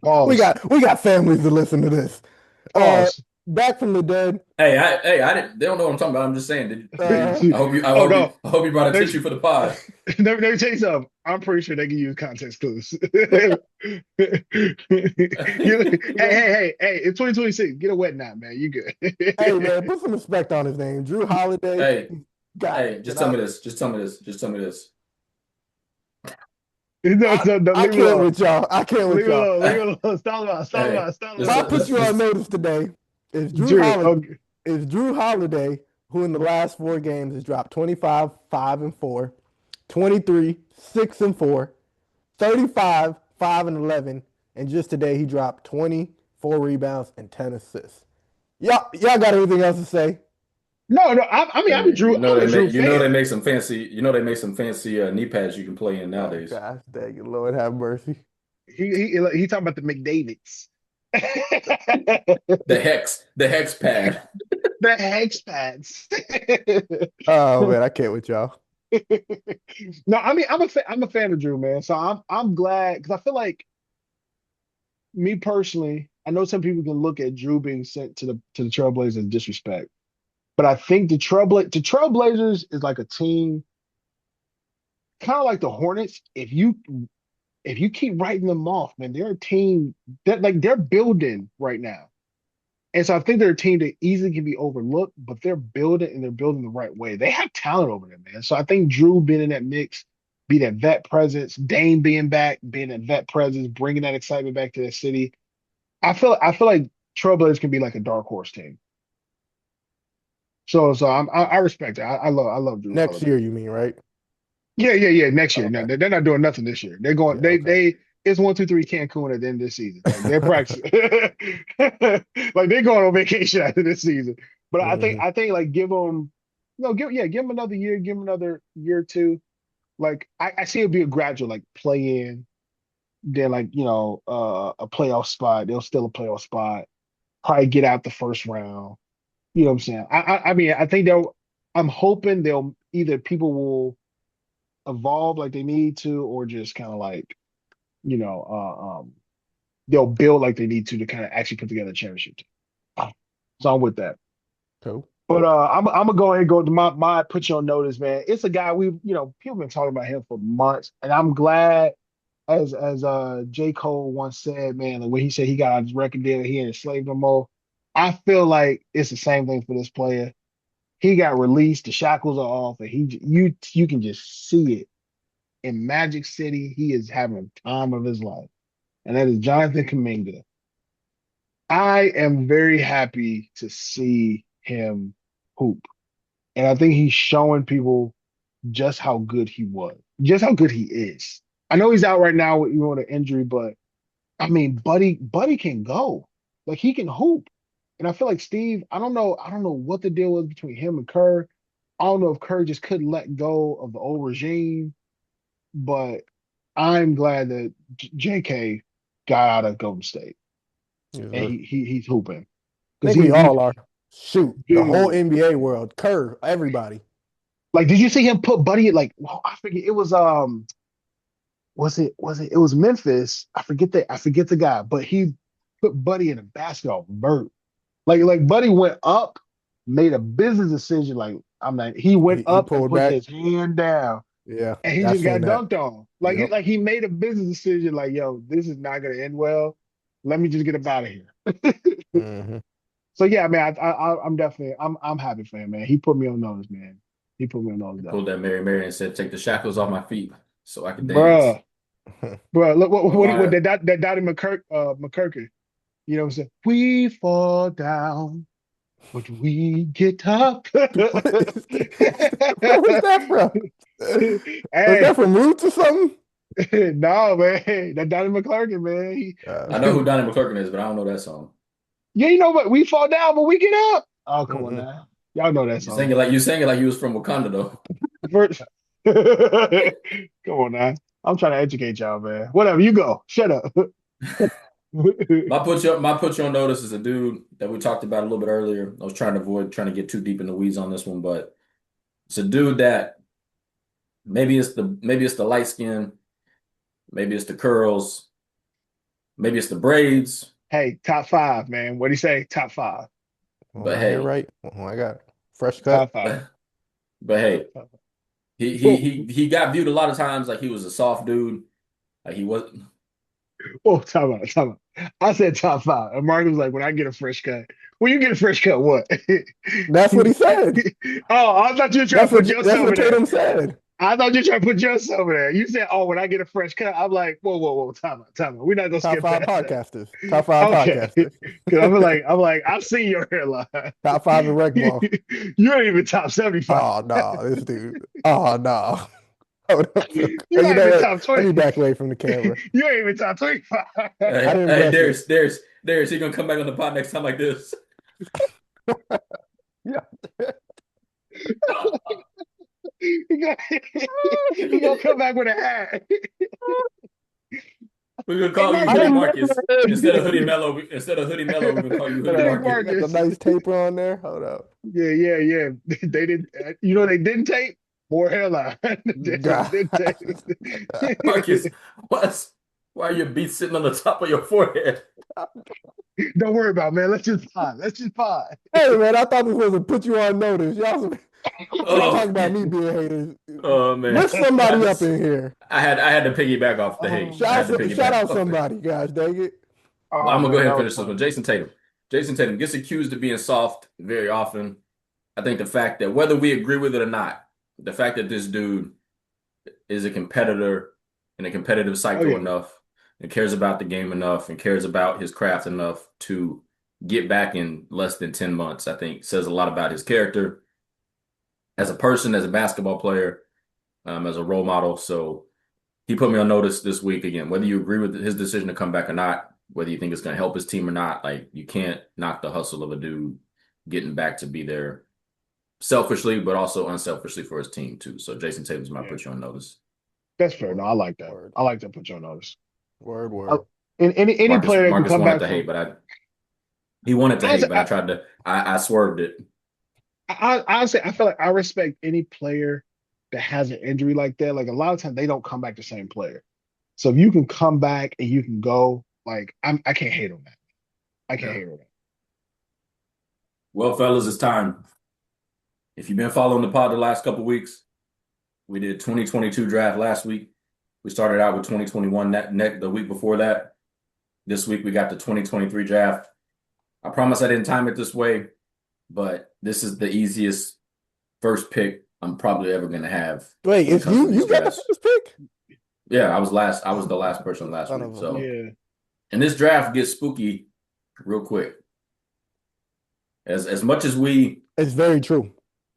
Pause. got families to listen to this. Pause. Back from the dead. I didn't. They don't know what I'm talking about. I'm just saying. Uh, Oh no. I hope you brought a Let tissue for the pod. let me tell you something. I'm pretty sure they can use context clues. Hey, it's 2026. Get a wet nap, man. You good. hey man, put some respect on his name. Jrue Holiday. Hey, Got hey, it. just tell me this. Just tell me this. Just tell me this. No, I leave it can't alone. with y'all. I can't with y'all. Leave it alone. Stop Hey, If just I about. put you on just notice today, is Jrue Drew, Holiday okay. is Jrue Holiday, who in the last 4 games has dropped 25, 5 and 4, 23, 6 and 4, 35, 5 and 11, and just today he dropped 24 rebounds and 10 assists. Y'all got anything else to say? No, no. I mean, You know I'm a they Drew make fan. they make some fancy knee pads you can play in Oh nowadays. gosh, dang it, Lord have mercy. He talking about the McDavids. The hex pad. The hex pads. Oh man, I can't with y'all. No, I mean I'm a fan of Drew, man. So I'm glad because I feel like me personally, I know some people can look at Drew being sent to the Trailblazers as disrespect, but I think the Trailblazers is like a team, kind of like the Hornets. If you keep writing them off, man, they're a team that like they're building right now. And so I think they're a team that easily can be overlooked, but they're building and they're building the right way. They have talent over there, man. So I think Drew being in that mix, be that vet presence, Dame being back, being that vet presence, bringing that excitement back to that city. I feel like Trailblazers can be like a dark horse team. So I respect it. I love Drew Next Holiday. year, you mean, right? Yeah. Next year, no, Okay. they're not doing nothing this year. They're going. Yeah. Okay. They it's 1, 2, 3 Cancun at the end of this season. Like they're practicing. Like they're going on vacation after this season. But Hmm. I think like give them, give them another year, give them another year or two. Like I see it be a gradual like play in, then like a playoff spot. They'll still a playoff spot. Probably get out the first round. You know what I'm saying? I mean I think they'll. I'm hoping they'll either people will evolve like they need to, or just kind of like you know, they'll build like they need to kind of actually put together a championship team. So I'm with that. Cool. But I'm gonna go ahead and go to my put you on notice, man. It's a guy people been talking about him for months, and I'm glad as J. Cole once said, man, like when he said he got out his record deal, he ain't a slave no more. I feel like it's the same thing for this player. He got released, the shackles are off, and you can just see it in Magic City. He is having a time of his life, and that is Jonathan Kuminga. I am very happy to see him hoop. And I think he's showing people just how good he was, just how good he is. I know he's out right now with an injury, but I mean, Buddy can go. Like he can hoop. And I feel like Steve, I don't know what the deal was between him and Kerr. I don't know if Kerr just couldn't let go of the old regime, but I'm glad that JK got out of Golden State Yes, and sir. he's hooping I because think we all are. Shoot, the whole dude. NBA world, Kerr, everybody. Like, did you see him put Buddy at like? Well, I forget. It was Memphis. I forget the guy, but he put Buddy in a basketball vert. Like Buddy went up, made a business decision. Like I'm not. He went He up and pulled put back. his hand down, Yeah, and he I just got seen that. dunked on. Yep. Like he made a business decision. Like, yo, this is not gonna end well. Let me just get him out of here. Hmm. So yeah, man, I'm definitely I'm happy for him, man. He put me on notice, man. He put me on notice, He though. pulled that Mary and said, "Take the shackles off my feet so I can dance." Bruh, bruh, look But what my that Dottie McKirk. You know what I'm saying? We fall down, but we get up. Where was that from? Was that Hey, from Roots or something? no, man. That Donnie McClurkin, man. I know who Donnie McClurkin is, but I don't know that song. Yeah, you know what? We fall down, but we get up. Oh, come on Mm-mm. now. Y'all know that song. You sang it like you was from Wakanda though. First- Come on now. I'm trying to educate y'all, man. Whatever, you go. Shut up. My put you on notice is a dude that we talked about a little bit earlier. I was trying to avoid trying to get too deep in the weeds on this one, but it's a dude that maybe it's the light skin, maybe it's the curls, maybe it's the braids, Hey, top five, man. What do you say? Top five. Well, but I hear hey, right. Well, I got fresh Top cut. five. but hey, he got viewed a lot of times like he was a soft dude. Like he was Oh, time out, time out. I said top five. And Mark was like, when I get a fresh cut. When you get a fresh cut, what? That's what he said. Oh, I thought you were trying to put That's yourself what in there. Tatum said. I thought you were trying to put yourself in there. You said, oh, when I get a fresh cut, I'm like, whoa, time out, time out. We're not gonna Top skip five past that. podcasters. Top five Okay. podcasters. Because I'm like, I've seen your hairline. Top five in rec ball. You ain't even top 75. Oh no, this dude. Oh no. Hold up. You're Hey, you not know even what? top Let 20. me back away from the camera. You ain't even top 25. I didn't hey, brush it. Darius, he gonna come back on the pod next time like this. Yeah. He gonna come back with a hat. We're gonna Hey, call you I Hoodie Marcus. never Marcus instead of Hoodie Mello. Instead of Hoodie Mello, we're gonna call you Hoodie Hoodie got Marcus. the Marcus. nice taper on there. Hold up. Yeah. They didn't. You know they didn't take more hairline. They God. didn't take. Marcus, what's why are your beats sitting on the top of your forehead? Don't worry about it, man. Let's just pod. Let's just pod. Hey man, I thought this was to put you on notice. Y'all talking Oh, about me being haters. oh man. Lift somebody up in here. I had to piggyback off the hate. I had to Shout piggyback out off it. somebody, guys. Dang it. Well, Oh I'm gonna go man, ahead that and was finish this one. funny. Jason Tatum. Jason Tatum gets accused of being soft very often. I think the fact that whether we agree with it or not, the fact that this dude is a competitor in a competitive Oh cycle yeah, enough and cares about the game enough and cares about his craft enough to get back in less than 10 months, I think says a lot about his character as a person, as a basketball player, as a role model. So he put me on notice this week again, whether you agree with his decision to come back or not, whether you think it's going to help his team or not, like you can't knock the hustle of a dude getting back to be there selfishly, but also unselfishly for his team too. So Jason Tatum's might yeah. put you on notice. That's fair. No, Word, I like that. word, I like to put you on notice. word. Uh, and any player that can Marcus come wanted back to hate, from. but he wanted to hate, Honestly, but I tried to I swerved it. honestly, I feel like I respect any player that has an injury like that. Like a lot of times, they don't come back the same player. So if you can come back and you can go, like I can't hate on that. I can't Yeah. hate on that. Well, fellas, it's time. If you've been following the pod the last couple weeks, we did 2022 draft last week. We started out with 2021 the week before that. This week we got the 2023 draft. I promise I didn't time it this way, but this is the easiest first pick I'm probably ever going to have Wait, when it it's comes to you? these You got the drafts. first pick? Yeah, I was last. I was the last person last Son week. of a So, bitch. Yeah. and this draft gets spooky real quick. As much as we It's very true.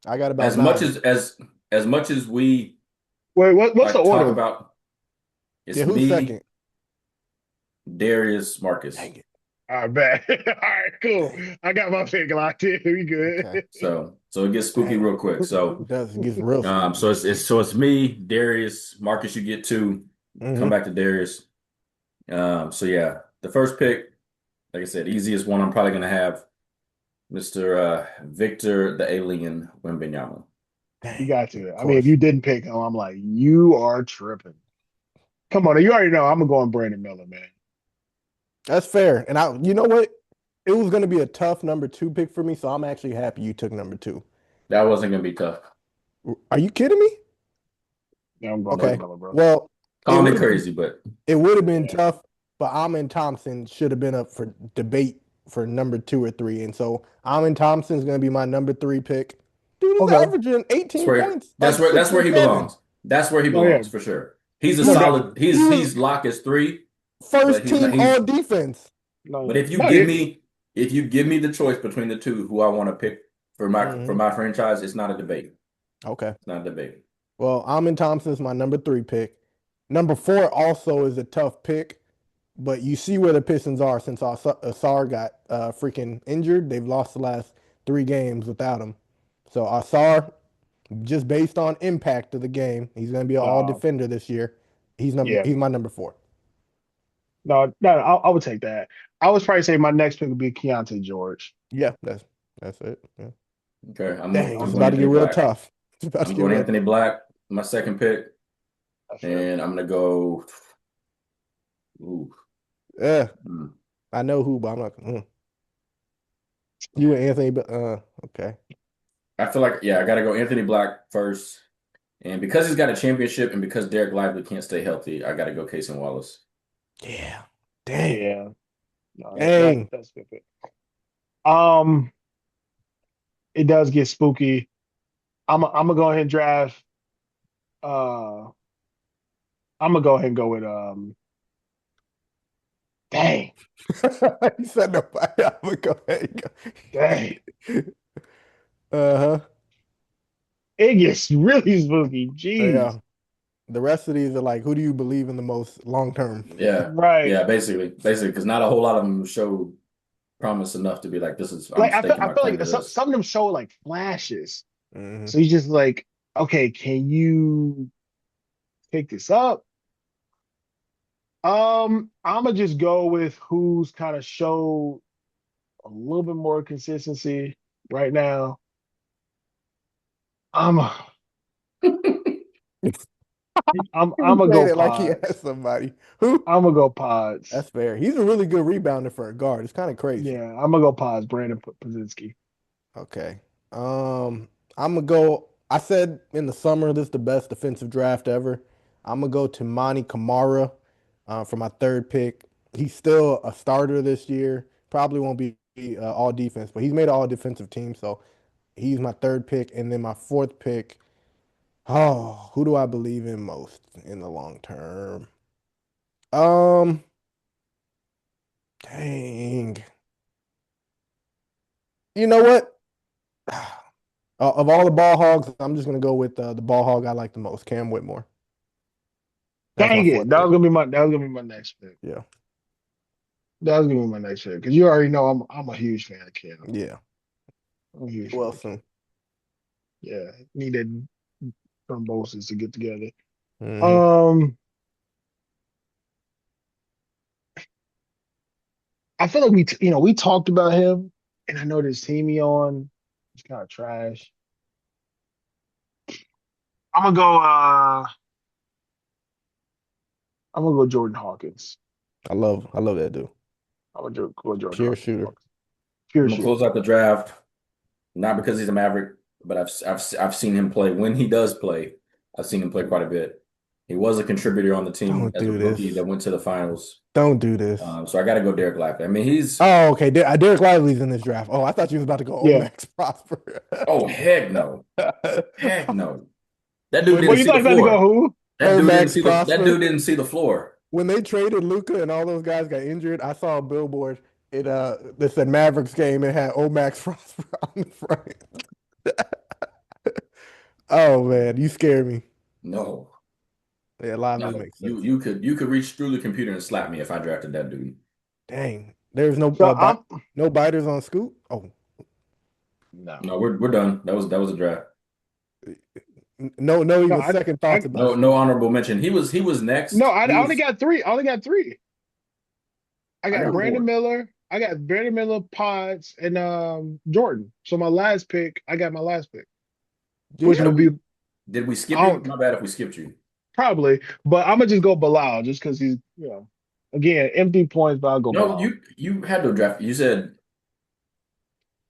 I got about as much nine. as much as we Wait, what's the like talk order? about, it's Yeah, who's me, second? Darius, Marcus. Dang it. All right, bet. All right, cool. Dang. I got my pick locked in. We good. Okay. So it gets spooky Dang. real quick. It So does. It gets real spooky. it's me, Darius, Marcus. You get two. Come Hmm. back to Darius. So yeah, the first pick, like I said, easiest one I'm probably gonna have, Mr. Victor the Alien Wembanyama. You Dang. got Of to. I mean, if course. you didn't pick him, I'm like, you are tripping. Come on, you already know I'm gonna go on Brandon Miller, man. That's fair. And you know what? It was going to be a tough number two pick for me, so I'm actually happy you took number two. That wasn't gonna be tough. Are you kidding me? Yeah, I'm going Okay. Brandon Miller, bro. Well, it Call me would have been crazy, but Yeah. tough, but Amin Thompson should have been up for debate for number two or three. And so Amin Thompson is going to be my number three pick. Dude is Okay. averaging that's 18 where points, like six that's where and he seven. belongs. That's where he Oh yeah. belongs for sure. He's a No, Look, solid. definitely. he was He's lock as three, but first he's not. team He's all defense. No, but no, yeah. if you give me the choice between the two, who I want to pick for Hmm. my franchise, it's not a debate. Okay. It's not a debate. Well, Amin Thompson is my number three pick. Number four also is a tough pick, but you see where the Pistons are since Asar got freaking injured. They've lost the last three games without him. So Asar, just based on impact of the game, he's going to be an all Uh, defender this year. yeah. He's my number four. No, I would take that. I would probably say my next pick would be Keontae George. Yeah, that's it. Yeah. Okay, Dang, I'm it's going about to get Anthony real Black. tough. It's about to I'm get going real Anthony tough. Black, my second pick, That's fair. and I'm gonna go. Ooh, Yeah, hmm. I know who, but I'm not. You and Anthony, but okay. I feel like I got to go Anthony Black first, and because he's got a championship, and because Derek Lively can't stay healthy, I got to go Casey Wallace. Yeah. Dang. Yeah. No, Dang. that's a good pick. Um, it does get spooky. I'm gonna go ahead and draft. Uh, I'm gonna go ahead and go with Dang, He said nobody. I'm gonna go ahead dang. and go. Uh-huh. It gets really spooky. Yeah. Jeez. The rest of these are like, who do you believe in the most long term? Right. Yeah, basically, because not a whole lot of them show promise enough to be like, this is I'm Like staking I my feel claim like to this. some of them show like flashes. Hmm. So he's just like, okay, can you pick this up? I'm gonna just go with who's kind of showed a little bit more consistency right now. I'm I'm He gonna said go it like he Pods. asked somebody. Who? I'm gonna go Pods. That's fair. He's a really good rebounder for a guard. It's kind of crazy. Yeah, I'm gonna go Pods. Brandon Pozinski. Okay. I'm gonna go. I said in the summer this is the best defensive draft ever. I'm gonna go to Monty Kamara for my third pick. He's still a starter this year. Probably won't be all defense, but he's made an all defensive team, so he's my third pick. And then my fourth pick. Oh, who do I believe in most in the long term? Um, dang. You know what? Of all the ball hogs, I'm just gonna go with the ball hog I like the most, Cam Whitmore. That's my Dang fourth it, that pick. was gonna be my next pick. Yeah, That was gonna be my next pick because you already know I'm a huge fan of Cam. yeah. I'm a huge fan Well, of Cam. soon. Yeah, needed thrombosis to get together. Hmm. Um, I feel like we talked about him, and I know this team he on is kind of trash. I'm gonna go. I'm gonna go Jordan Hawkins. I love that dude. Go Jordan Pure Hawkins. shooter. Pure I'm gonna close shooter. out the draft, not because he's a Maverick, but I've seen him play. When he does play, I've seen him play quite a bit. He was a contributor on the team Don't as a do rookie that this. went to the finals. Don't do this. So I got to go Derek Lively. I mean, he's Oh, okay. Derek Lively's in this draft. Oh, I thought you was about to go Yeah. Max Prosper. oh heck no, heck no. That dude What didn't you see thought the you about to go floor. who? Max That Prosper. dude didn't see the floor. When they traded Luca and all those guys got injured, I saw a billboard. It that said Mavericks game. It had Max Prosper on the front. Oh man, you scare me. No, Yeah, Lively no. makes You sense. you could you could reach through the computer and slap me if I drafted that dude. Dang, there's no So I'm no biters on Scoot. Oh, no. No, we're done. That was a draft. no, No, even second thoughts about No Scoot. honorable mention. He was no, next. I only got three. I only got three. I I got got Brandon more. Miller. I got Brandon Miller, Pods, and Jordan. So my last pick, I got my last pick, which Did will Yeah, be we did we skip I you? don't My bad if we skipped you. probably, but I'm gonna just go Bilal just because he's again empty points, but I'll go No, Bilal. you had to draft. You said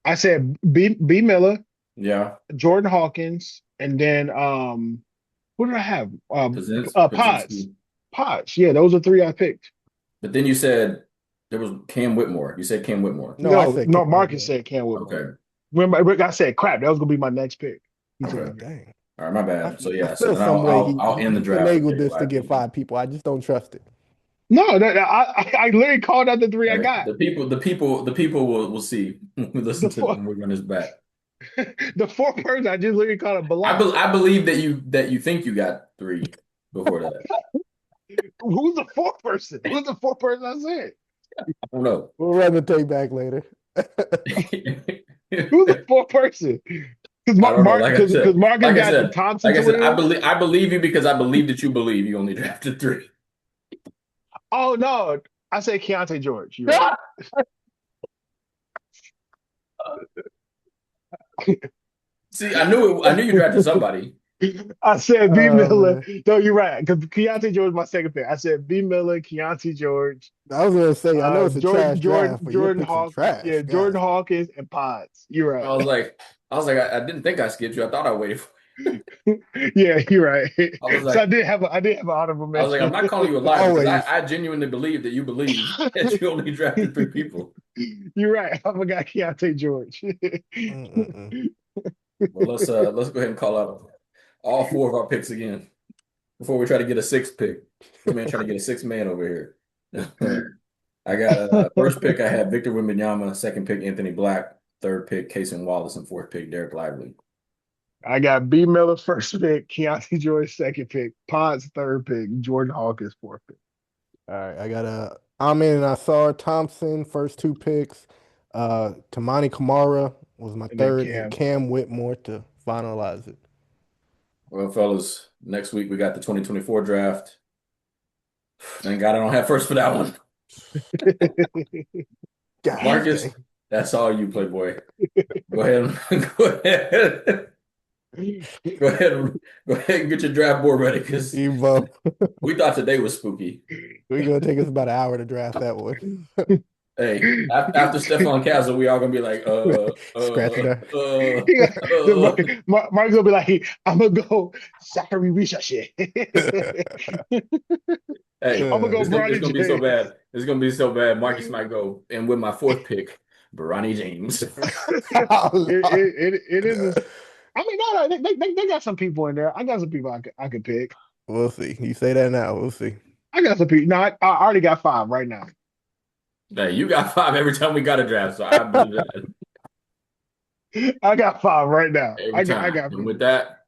I said B Miller, yeah. Jordan Hawkins, and then who did I have? Pods. Kaczynski. Pods. Yeah, those are three I picked. But then you said there was Cam Whitmore. You said Cam Whitmore. no, I No, said Cam no, Marcus Whitmore. said Cam Whitmore. Okay. Remember, I said crap. That was gonna be my next pick. He Okay. said, Dang, All right, my bad. So I yeah, so feel then some I'll way I'll I'll end the he draft with finagled Derek this to get Lively. 5 people. I just don't trust it. no, I literally called out the three I Hey, got. the people will see when we listen The to four, when we run this back. the fourth person I just literally called a Bilal. I believe that you think you got three before that. Who's the fourth person? Who's the fourth person I said? I don't know. We'll run the tape back later. Who's the fourth person? Because I don't know. because Marcus Like I got the said, Thompson like I said, twins. I believe you because I believe that you believe you only drafted three. Oh no, I said Keontae George. You're right. See, I knew you drafted somebody. I said B Oh Miller. man, No, you're right. Because Keontae George was my second pick. I said B Miller, Keontae George, I was gonna say I know it's a trash draft, but your Jordan picks are Hawk, yeah, trash, Jordan guys. Hawkins and Pods. You're right. I didn't think I skipped you. I thought I waited for Yeah, you're right. I was So like, I did have an honorable I'm mention. not calling you a liar because Always. I genuinely believe that you believe that you only drafted three people. You're right. I forgot Keontae George. Mm-mm-mm. Well, let's go ahead and call out all four of our picks again before we try to get a sixth pick. This man trying to get a sixth man over here. I got first pick. I had Victor Wembanyama. Second pick Anthony Black. Third pick Cason Wallace, and fourth pick Derek Lively. I got B Miller first pick, Keontae George second pick, Pods third pick, Jordan Hawkins fourth pick, All right, I got Amin and Asar Thompson, first 2 picks. Tamani Kamara was my and then third, and Cam. Cam Whitmore to finalize it. Well, fellas, next week we got the 2024 draft. Thank God I don't have first for that one. God Marcus, dang. that's all you, Playboy. Go ahead. Go ahead. Go ahead. Go ahead and get your draft board ready because Evo. we thought today was spooky. We're gonna take us about an hour to draft that one. Hey, after Stephon Castle, we all gonna be like, Scratch it out. Mark's gonna be like, I'm gonna go Zachary Research shit. Hey, I'm gonna go it's Bronny gonna be so James. bad. It's gonna be so bad. Marcus might go, and with my fourth pick, Bronny James. Oh, Lord. It is. I mean, no, they got some people in there. I got some people I could pick. We'll see. You say that now. We'll see. I got some people. No, I already got 5 right now. Hey, you got 5 every time we got a draft, so I believe that I got 5 right now. every I time. got And with people. that.